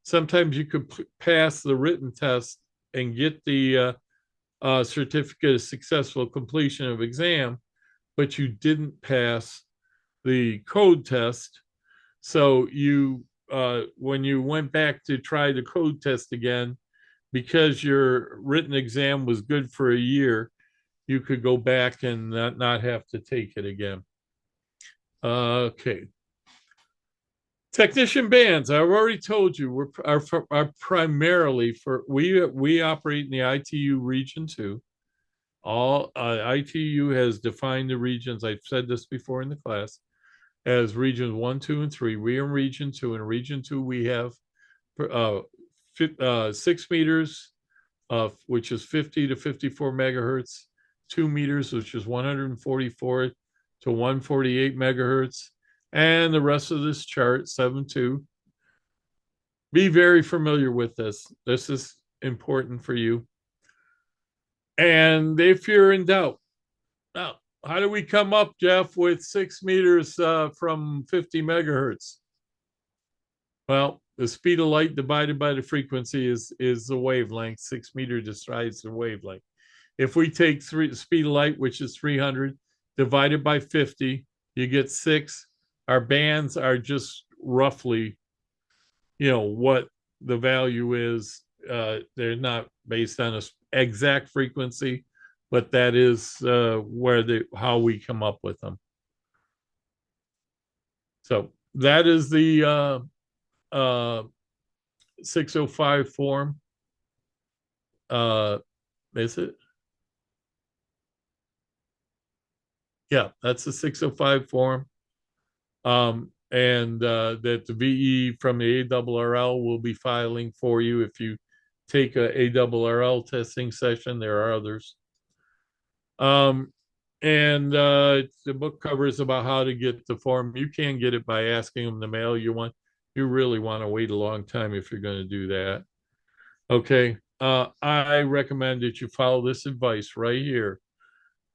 sometimes you could pass the written test and get the certificate of successful completion of exam, but you didn't pass the code test. So when you went back to try the code test again, because your written exam was good for a year, you could go back and not have to take it again. Okay. Technician bands, I've already told you, are primarily we operate in the ITU region 2. All ITU has defined the regions. I've said this before in the class, as regions 1, 2, and 3. We are in region 2. In region 2, we have 6 meters, which is 50 to 54 megahertz, 2 meters, which is 144 to 148 megahertz, and the rest of this chart, 7.2. Be very familiar with this. This is important for you. And if you're in doubt, now, how do we come up, Jeff, with 6 meters from 50 megahertz? Well, the speed of light divided by the frequency is the wavelength. 6 meters describes the wavelength. If we take speed of light, which is 300, divided by 50, you get 6. Our bands are just roughly, what the value is. They're not based on an exact frequency, but that is how we come up with them. So that is the 605 form. Is it? Yeah, that's the 605 form. And that the VE from the ARRL will be filing for you if you take a ARRL testing session. There are others. And the book covers about how to get the form. You can get it by asking them to mail you one. You really want to wait a long time if you're going to do that. Okay. I recommend that you follow this advice right here.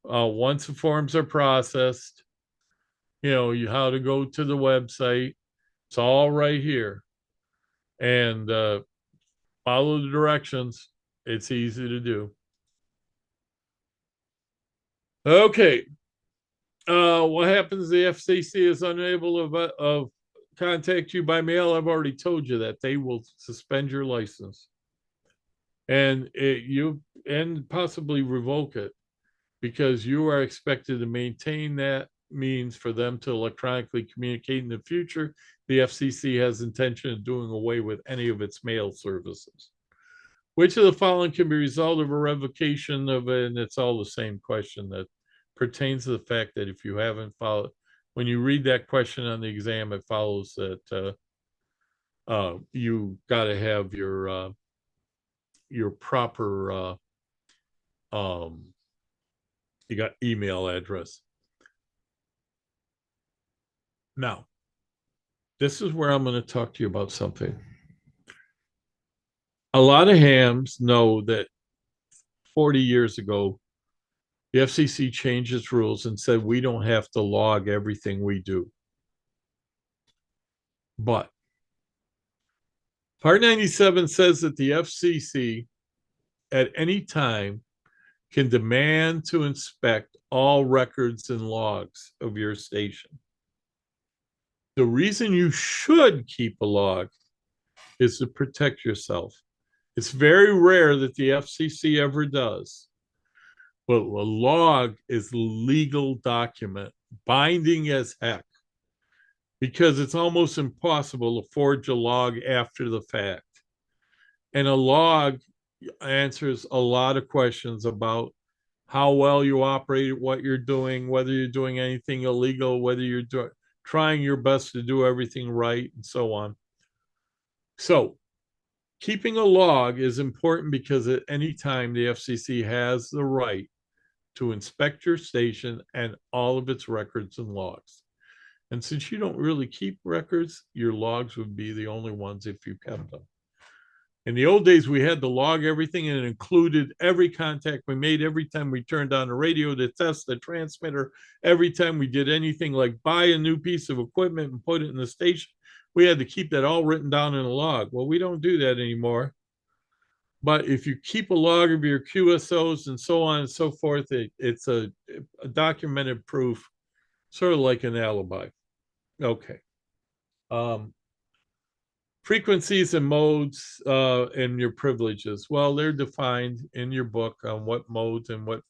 Once the forms are processed, how to go to the website. It's all right here. And follow the directions. It's easy to do. Okay. What happens if the FCC is unable of contact you by mail? I've already told you that they will suspend your license, and possibly revoke it, because you are expected to maintain that means for them to electronically communicate in the future. The FCC has intention of doing away with any of its mail services. Which of the following can be a result of a revocation of it? And it's all the same question that pertains to the fact that if you haven't followed, when you read that question on the exam, it follows that you got to have your proper you got email address. Now, this is where I'm going to talk to you about something. A lot of hams know that 40 years ago, the FCC changed its rules and said we don't have to log everything we do. But Part 97 says that the FCC at any time can demand to inspect all records and logs of your station. The reason you should keep a log is to protect yourself. It's very rare that the FCC ever does. But a log is legal document, binding as heck, because it's almost impossible to forge a log after the fact. And a log answers a lot of questions about how well you operate, what you're doing, whether you're doing anything illegal, whether you're trying your best to do everything right, and so on. So keeping a log is important because at any time the FCC has the right to inspect your station and all of its records and logs. And since you don't really keep records, your logs would be the only ones if you kept them. In the old days, we had to log everything, and it included every contact we made, every time we turned on the radio to test the transmitter, every time we did anything like buy a new piece of equipment and put it in the station. We had to keep that all written down in a log. Well, we don't do that anymore. But if you keep a log of your QSOs and so on and so forth, it's a documented proof, sort of like an alibi. Okay. Frequencies and modes and your privileges. Well, they're defined in your book on what modes and what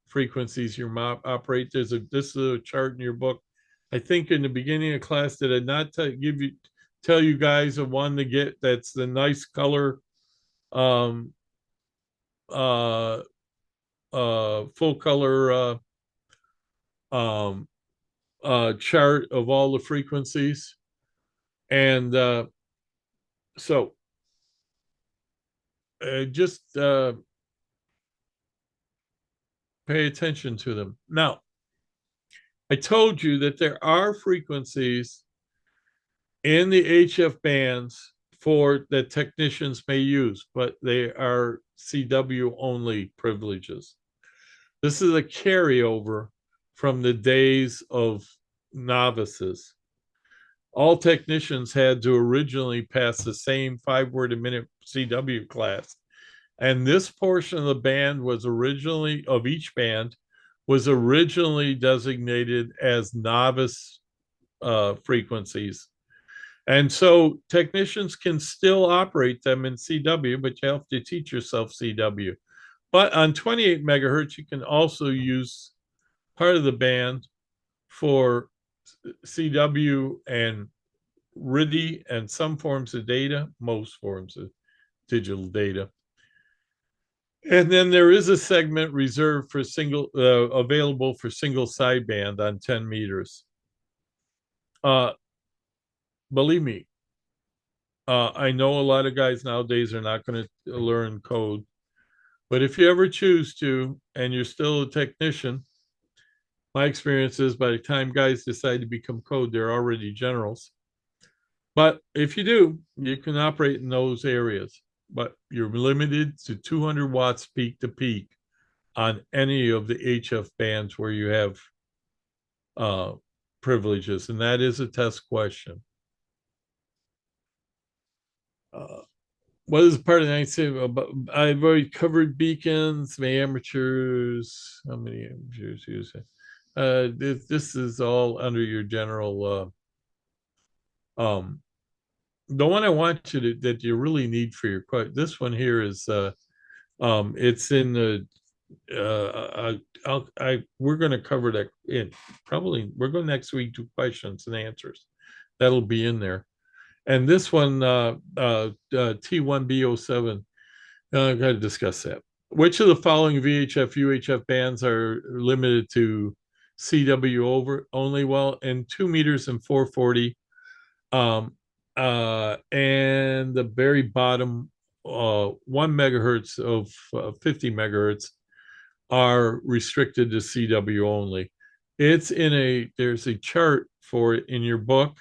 frequencies you operate. This is a chart in your book. I think in the beginning of class, did I not tell you guys the one to get that's the nice color full color chart of all the frequencies? And so just pay attention to them. Now, I told you that there are frequencies in the HF bands that technicians may use, but they are CW only privileges. This is a carryover from the days of novices. All technicians had to originally pass the same 5-word a minute CW class. And this portion of the band of each band was originally designated as novice frequencies. And so technicians can still operate them in CW, but you have to teach yourself CW. But on 28 megahertz, you can also use part of the band for CW and RIDI and some forms of data, most forms of digital data. And then there is a segment reserved for available for single sideband on 10 meters. Believe me, I know a lot of guys nowadays are not going to learn code, but if you ever choose to, and you're still a technician, my experience is by the time guys decide to become code, they're already generals. But if you do, you can operate in those areas, but you're limited to 200 watts peak to peak on any of the HF bands where you have privileges, and that is a test question. What is part of the night say about? I've already covered beacons, my amateurs. How many amateurs use it? This is all under your general. The one I want you to that you really need for your question. This one here is it's in the we're going to cover that in probably we're going next week to questions and answers. That'll be in there. And this one, T1B07, I've got to discuss that. Which of the following VHF, UHF bands are limited to CW only? Well, in 2 meters and 440, and the very bottom 1 megahertz of 50 megahertz are restricted to CW only. It's there's a chart for it in your book.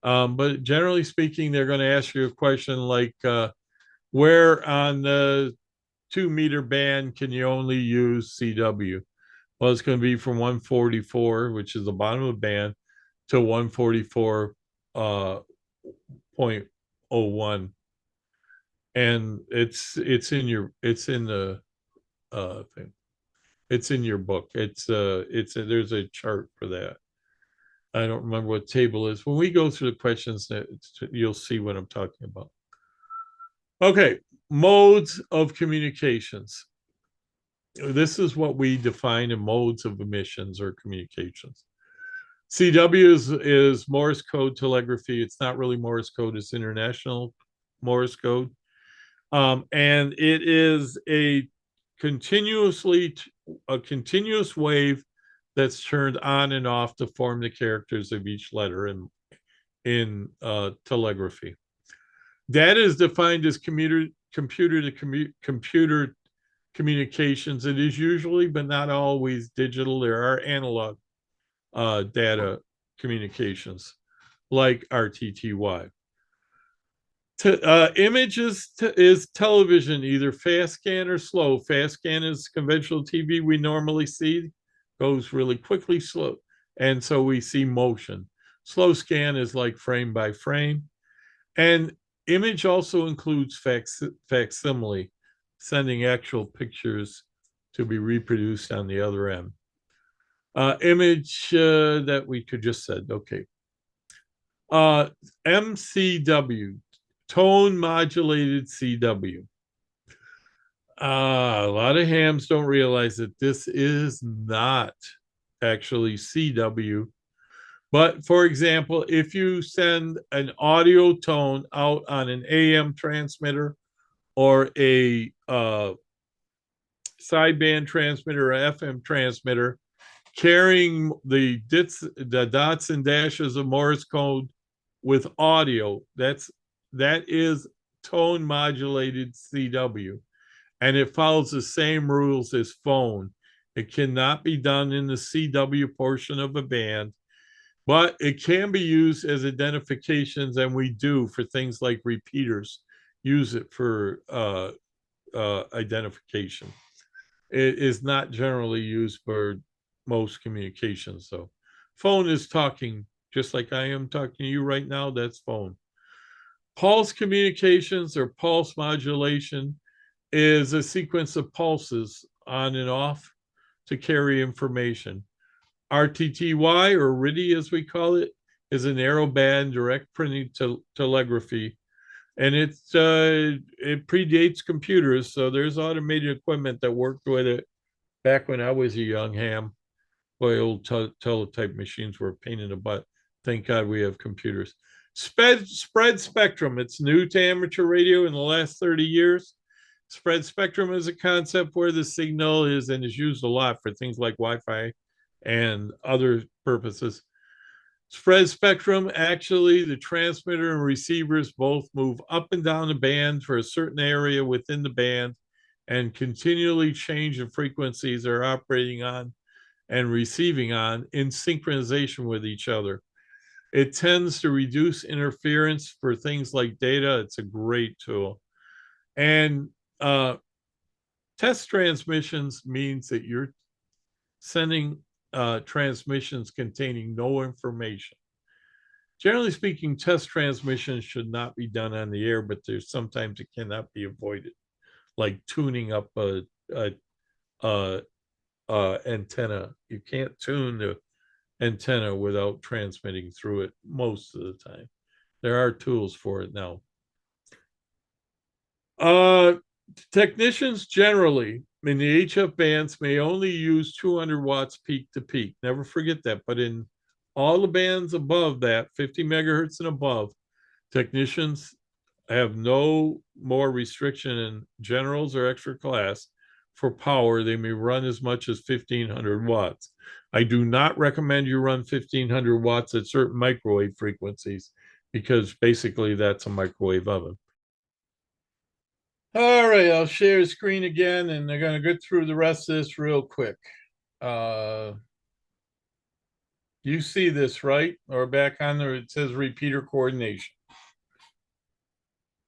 But generally speaking, they're going to ask you a question like, where on the 2 meter band can you only use CW? Well, it's going to be from 144, which is the bottom of the band, to 144.01. And it's in the thing. It's in your book. There's a chart for that. I don't remember what table is. When we go through the questions, you'll see what I'm talking about. Okay, modes of communications. This is what we define in modes of emissions or communications. CW is Morse code telegraphy. It's not really Morse code, it's international Morse code. And it is a continuous wave that's turned on and off to form the characters of each letter in telegraphy. That is defined as computer to computer communications. It is usually, but not always, digital. There are analog data communications like RTTY. Images is television, either fast scan or slow. Fast scan is conventional TV we normally see, goes really quickly, slow, and so we see motion. Slow scan is like frame by frame. And image also includes facsimile, sending actual pictures to be reproduced on the other end. Image that we could just said, okay. MCW, tone modulated CW. A lot of hams don't realize that this is not actually CW. But for example, if you send an audio tone out on an AM transmitter or a sideband transmitter or FM transmitter, carrying the dots and dashes of Morse code with audio, that is tone modulated CW, and it follows the same rules as phone. It cannot be done in the CW portion of a band, but it can be used as identifications, and we do for things like repeaters, use it for identification. It is not generally used for most communications, though. Phone is talking, just like I am talking to you right now, that's phone. Pulse communications or pulse modulation is a sequence of pulses on and off to carry information. RTTY, or RIDI as we call it, is a narrowband direct printing telegraphy, and it predates computers, so there's automated equipment that worked with it back when I was a young ham. Boy, old teletype machines were a pain in the butt. Thank God we have computers. Spread spectrum. It's new to amateur radio in the last 30 years. Spread spectrum is a concept where the signal is and is used a lot for things like Wi-Fi and other purposes. Spread spectrum, actually, the transmitter and receivers both move up and down the band for a certain area within the band and continually change the frequencies they're operating on and receiving on in synchronization with each other. It tends to reduce interference for things like data. It's a great tool. And test transmissions means that you're sending transmissions containing no information. Generally speaking, test transmissions should not be done on the air, but there's sometimes it cannot be avoided, like tuning up a antenna. You can't tune the antenna without transmitting through it most of the time. There are tools for it now. Technicians generally in the HF bands may only use 200 watts peak to peak. Never forget that. But in all the bands above that, 50 megahertz and above, technicians have no more restriction in generals or extra class for power. They may run as much as 1500 watts. I do not recommend you run 1500 watts at certain microwave frequencies because basically that's a microwave oven. All right, I'll share the screen again and they're going to get through the rest of this real quick. You see this, right? Or back on there, it says repeater coordination.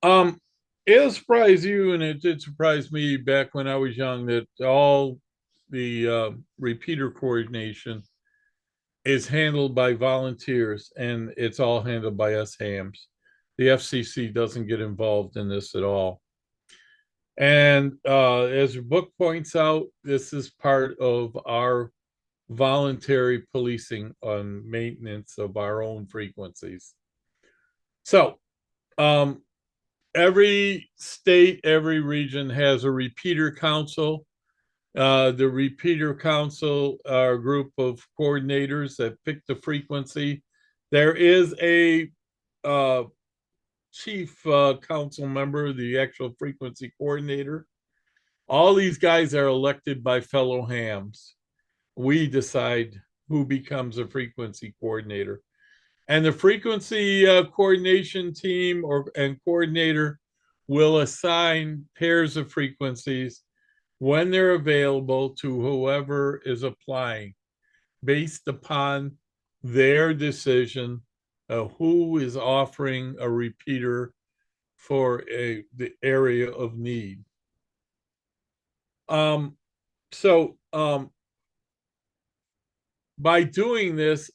It'll surprise you, and it did surprise me back when I was young, that all the repeater coordination is handled by volunteers, and it's all handled by us hams. The FCC doesn't get involved in this at all. And as your book points out, this is part of our voluntary policing on maintenance of our own frequencies. So, every state, every region has a repeater council. The repeater council are a group of coordinators that pick the frequency. There is a chief council member, the actual frequency coordinator. All these guys are elected by fellow hams. We decide who becomes a frequency coordinator. And the frequency coordination team and coordinator will assign pairs of frequencies when they're available to whoever is applying based upon their decision of who is offering a repeater for the area of need. By doing this,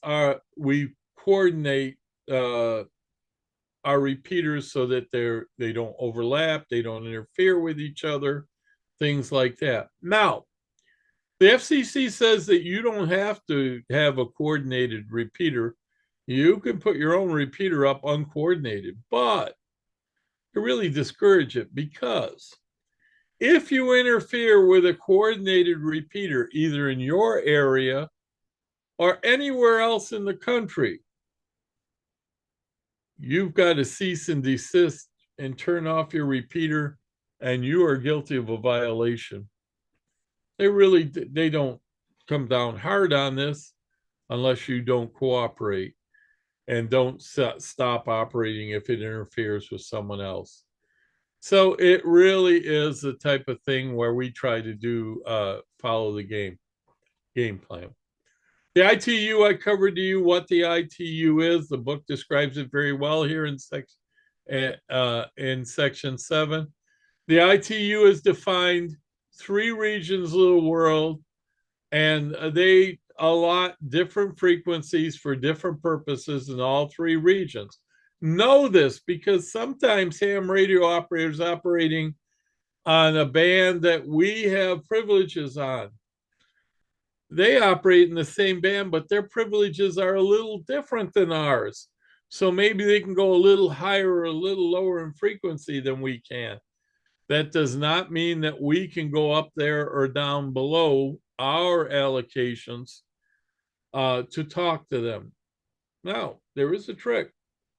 we coordinate our repeaters so that they don't overlap, they don't interfere with each other, things like that. Now, the FCC says that you don't have to have a coordinated repeater. You can put your own repeater up uncoordinated, but you really discourage it, because if you interfere with a coordinated repeater, either in your area or anywhere else in the country, you've got to cease and desist and turn off your repeater, and you are guilty of a violation. They don't come down hard on this unless you don't cooperate and don't stop operating if it interferes with someone else. So it really is the type of thing where we try to do follow the game plan. The ITU, I covered to you what the ITU is. The book describes it very well here in section 7. The ITU is defined 3 regions of the world, and they allot different frequencies for different purposes in all 3 regions. Know this, because sometimes ham radio operators operating on a band that we have privileges on, they operate in the same band, but their privileges are a little different than ours. So maybe they can go a little higher or a little lower in frequency than we can. That does not mean that we can go up there or down below our allocations to talk to them. Now, there is a trick.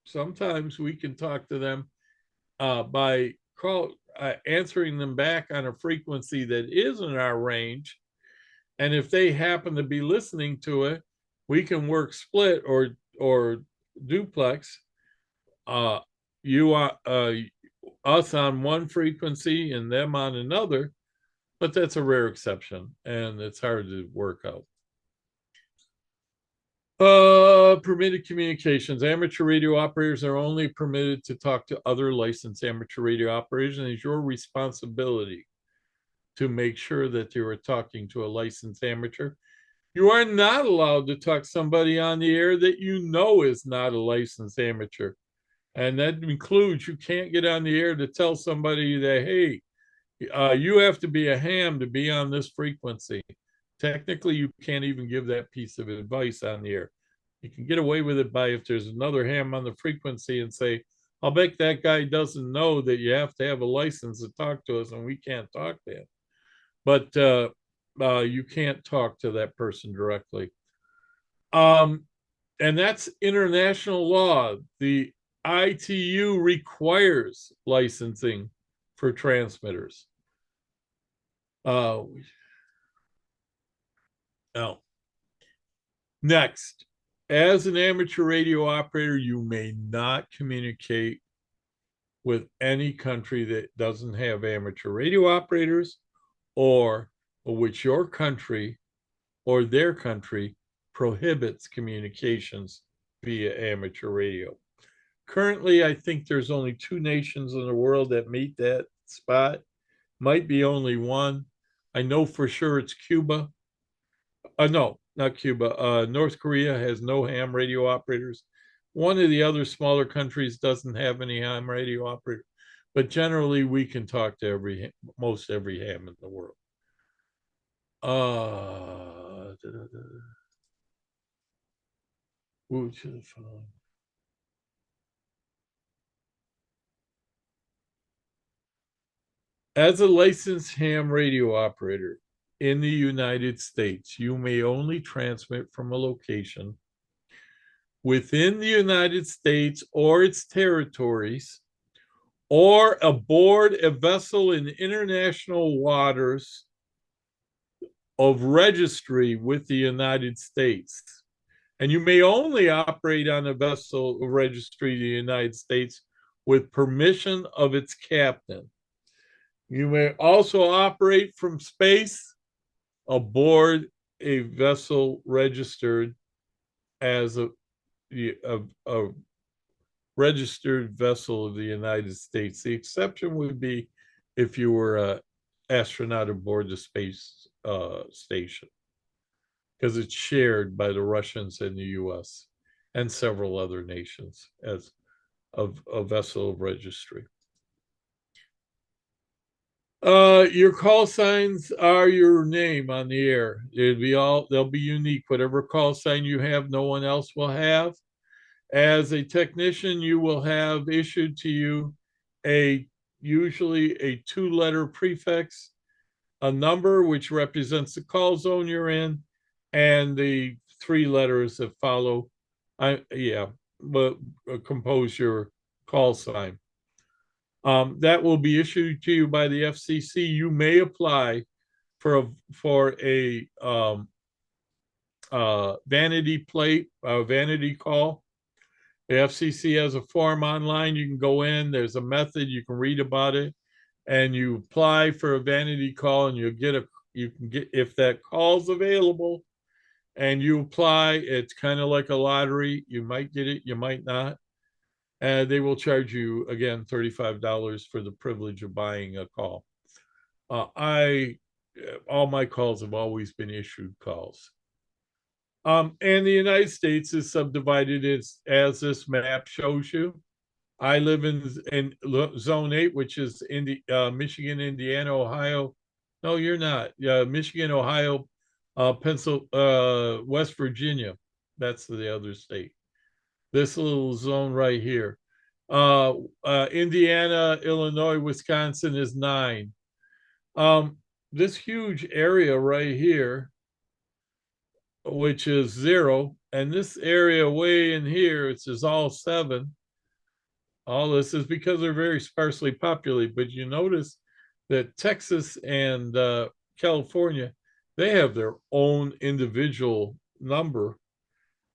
sometimes we can talk to them by answering them back on a frequency that is in our range. And if they happen to be listening to it, we can work split or duplex. You are us on one frequency and them on another, but that's a rare exception and it's hard to work out. Permitted communications. Amateur radio operators are only permitted to talk to other licensed amateur radio operators, and it's your responsibility to make sure that you are talking to a licensed amateur. You are not allowed to talk to somebody on the air that you know is not a licensed amateur. And that includes you can't get on the air to tell somebody that, hey, you have to be a ham to be on this frequency. Technically, you can't even give that piece of advice on the air. You can get away with it by if there's another ham on the frequency and say, I'll bet that guy doesn't know that you have to have a license to talk to us and we can't talk to him. But you can't talk to that person directly. And that's international law. The ITU requires licensing for transmitters. Now, next, as an amateur radio operator, you may not communicate with any country that doesn't have amateur radio operators or which your country or their country prohibits communications via amateur radio. Currently, I think there's only 2 nations in the world that meet that spot. Might be only one. I know for sure it's Cuba. No, not Cuba. North Korea has no ham radio operators. One of the other smaller countries doesn't have any ham radio operators. But generally, we can talk to most every ham in the world. As a licensed ham radio operator in the United States, you may only transmit from a location within the United States or its territories, or aboard a vessel in international waters of registry with the United States. And you may only operate on a vessel of registry of the United States with permission of its captain. You may also operate from space aboard a vessel registered as a registered vessel of the United States. The exception would be if you were an astronaut aboard the space station, because it's shared by the Russians and the US and several other nations as a vessel of registry. Your call signs are your name on the air. They'll be unique. Whatever call sign you have, no one else will have. As a technician, you will have issued to you usually a 2-letter prefix, a number which represents the call zone you're in, and the 3 letters that follow. Compose your call sign. That will be issued to you by the FCC. You may apply for a vanity plate, a vanity call. The FCC has a form online. You can go in. There's a method. You can read about it, and you apply for a vanity call, and you can get if that call's available, and you apply. It's kind of like a lottery. You might get it. You might not. And they will charge you, again, $35 for the privilege of buying a call. All my calls have always been issued calls. And the United States is subdivided as this map shows you. I live in Zone 8, which is Michigan, Indiana, Ohio. No, you're not. Michigan, Ohio, West Virginia. That's the other state. This little zone right here. Indiana, Illinois, Wisconsin is 9. This huge area right here, which is 0, and this area way in here, it's just all 7. All this is because they're very sparsely populated, but you notice that Texas and California, they have their own individual number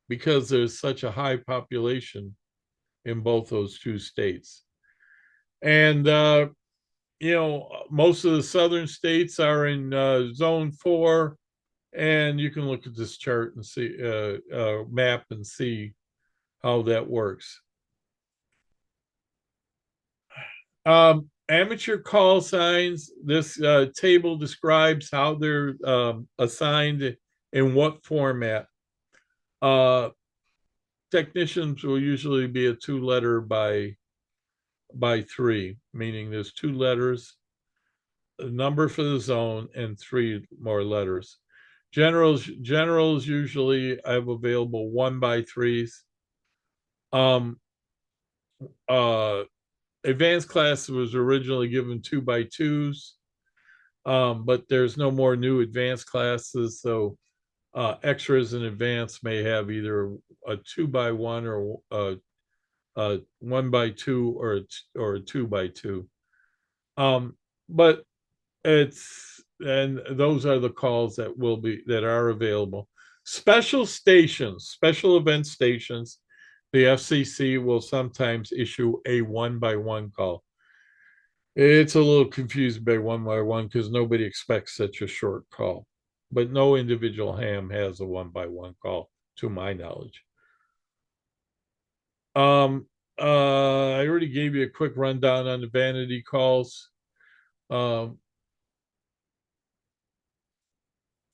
because there's such a high population in both those two states. And most of the southern states are in zone 4, and you can look at this chart and see map and see how that works. Amateur call signs. This table describes how they're assigned in what format. Technicians will usually be a 2-letter by 3, meaning there's 2 letters, a number for the zone, and 3 more letters. Generals usually I have available 1 by 3s. Advanced class was originally given 2 by 2s, but there's no more new advanced classes, so extras in advanced may have either a 2 by 1 or a 1 by 2 or a 2 by 2. But and those are the calls that are available. Special stations, special event stations, the FCC will sometimes issue a 1 by 1 call. It's a little confused by 1 by 1 because nobody expects such a short call, but no individual ham has a 1 by 1 call to my knowledge. I already gave you a quick rundown on the vanity calls.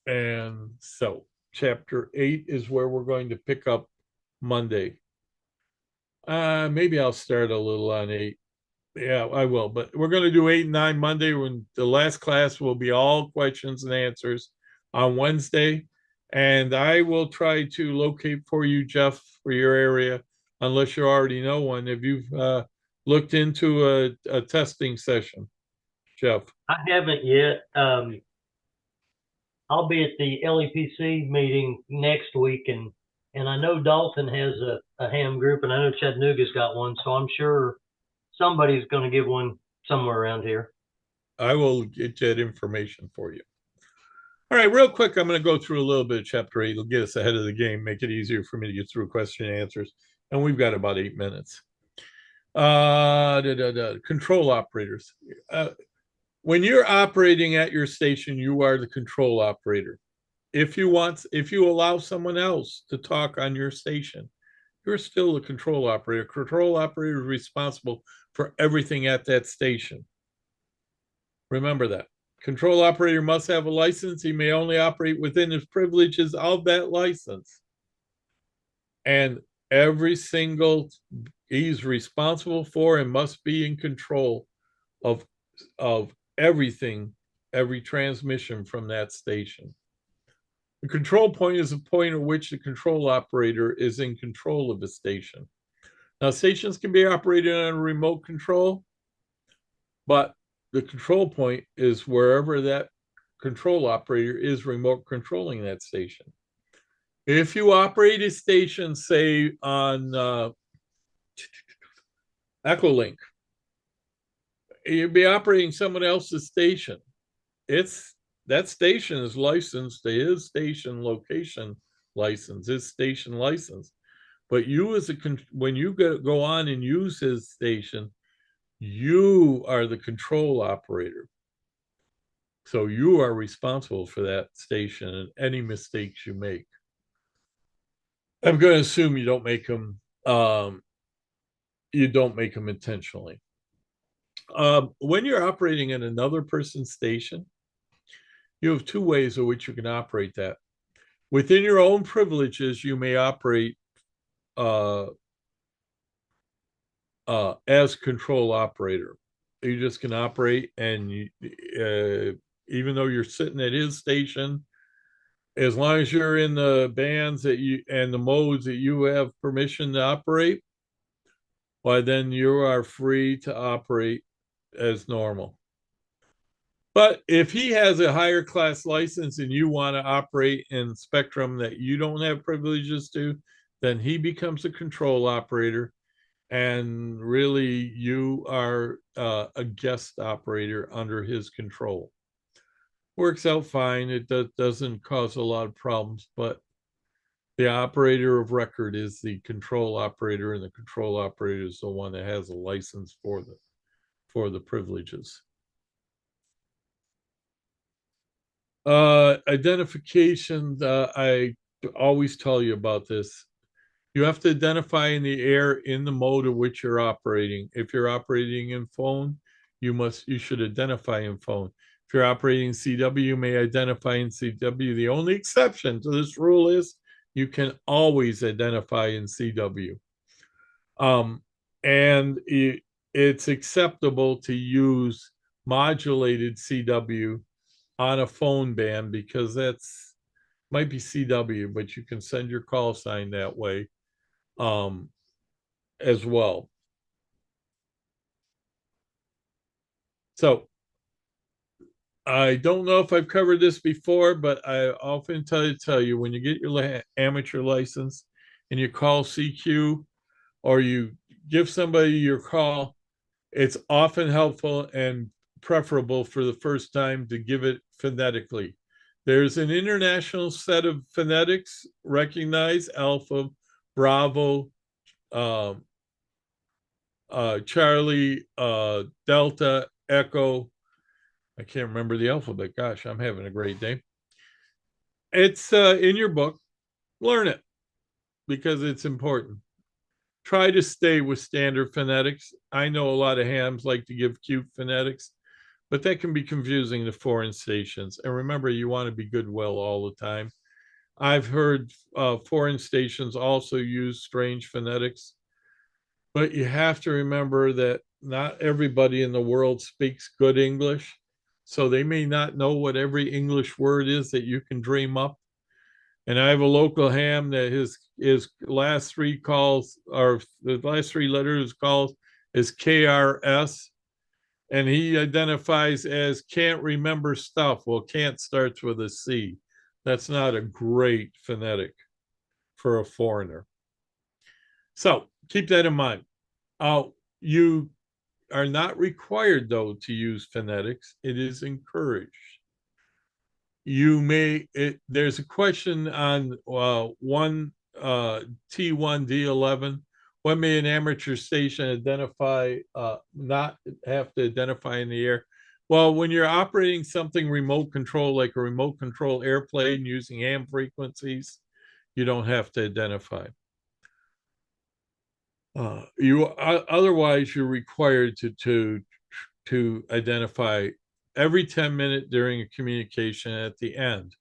And so chapter 8 is where we're going to pick up Monday. Maybe I'll start a little on 8. Yeah, I will, but we're going to do 8 and 9 Monday, when the last class will be all questions and answers on Wednesday. And I will try to locate for you, Jeff, for your area, unless you already know one. Have you looked into a testing session, Jeff? I haven't yet. I'll be at the LEPC meeting next week, and I know Dalton has a ham group, and I know Chattanooga's got one, so I'm sure somebody's going to give one somewhere around here. I will get that information for you. All right, real quick, I'm going to go through a little bit of chapter 8. It'll get us ahead of the game, make it easier for me to get through question and answers. And we've got about 8 minutes. Control operators. When you're operating at your station, you are the control operator. If you allow someone else to talk on your station, you're still the control operator. Control operator is responsible for everything at that station. Remember that. Control operator must have a license. He may only operate within his privileges of that license. And he's responsible for and must be in control of everything, every transmission from that station. The control point is a point at which the control operator is in control of the station. Now, stations can be operated on a remote control, but the control point is wherever that control operator is remote controlling that station. If you operate a station, say on Echolink, you'd be operating someone else's station. That station is licensed to his station location license, his station license. But when you go on and use his station, you are the control operator. So you are responsible for that station and any mistakes you make. I'm going to assume you don't make them. You don't make them intentionally. When you're operating in another person's station, you have 2 ways in which you can operate that. Within your own privileges, you may operate as control operator. You just can operate, and even though you're sitting at his station, as long as you're in the bands and the modes that you have permission to operate, why then you are free to operate as normal. But if he has a higher class license and you want to operate in spectrum that you don't have privileges to, then he becomes a control operator. and really you are a guest operator under his control. Works out fine. It doesn't cause a lot of problems, but the operator of record is the control operator, and the control operator is the one that has a license for the privileges. Identification, I always tell you about this. You have to identify in the air in the mode of which you're operating. If you're operating in phone, you should identify in phone. If you're operating CW, you may identify in CW. The only exception to this rule is you can always identify in CW. And it's acceptable to use modulated CW on a phone band because that's might be CW, but you can send your call sign that way as well. So I don't know if I've covered this before, but I often tell you when you get your amateur license and you call CQ or you give somebody your call, it's often helpful and preferable for the first time to give it phonetically. There's an international set of phonetics recognized: Alpha, Bravo, Charlie, Delta, Echo. I can't remember the alphabet. Gosh, I'm having a great day. It's in your book. Learn it because it's important. Try to stay with standard phonetics. I know a lot of hams like to give cute phonetics, but that can be confusing to foreign stations. And remember, you want to be goodwill all the time. I've heard foreign stations also use strange phonetics, but you have to remember that not everybody in the world speaks good English. So they may not know what every English word is that you can dream up. And I have a local ham that his last three calls, or the last three letters calls, is KRS. And he identifies as can't remember stuff. Well, can't starts with a C. That's not a great phonetic for a foreigner. So keep that in mind. You are not required, though, to use phonetics. It is encouraged. You may, there's a question on one T1D11. When may an amateur station identify, not have to identify in the air? Well, when you're operating something remote control, like a remote control airplane using AM frequencies, you don't have to identify. Otherwise, you're required to identify every 10 minutes during a communication at the end.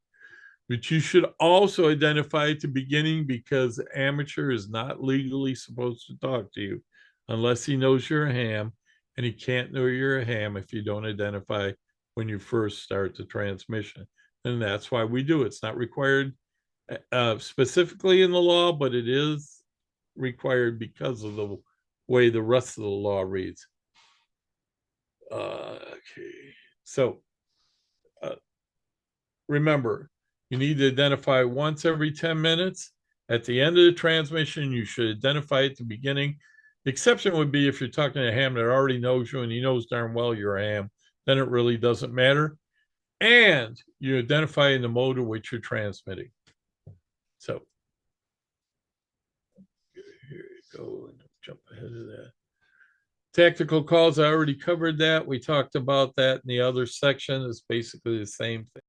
But you should also identify at the beginning because the amateur is not legally supposed to talk to you unless he knows you're a ham, and he can't know you're a ham if you don't identify when you first start the transmission. And that's why we do it. It's not required specifically in the law, but it is required because of the way the rest of the law reads. Okay, so remember, you need to identify once every 10 minutes. At the end of the transmission, you should identify at the beginning. The exception would be if you're talking to a ham that already knows you and he knows darn well you're a ham, then it really doesn't matter. And you identify in the mode in which you're transmitting. So here you go, and jump ahead of that. Tactical calls, I already covered that. We talked about that in the other section. It's basically the same thing.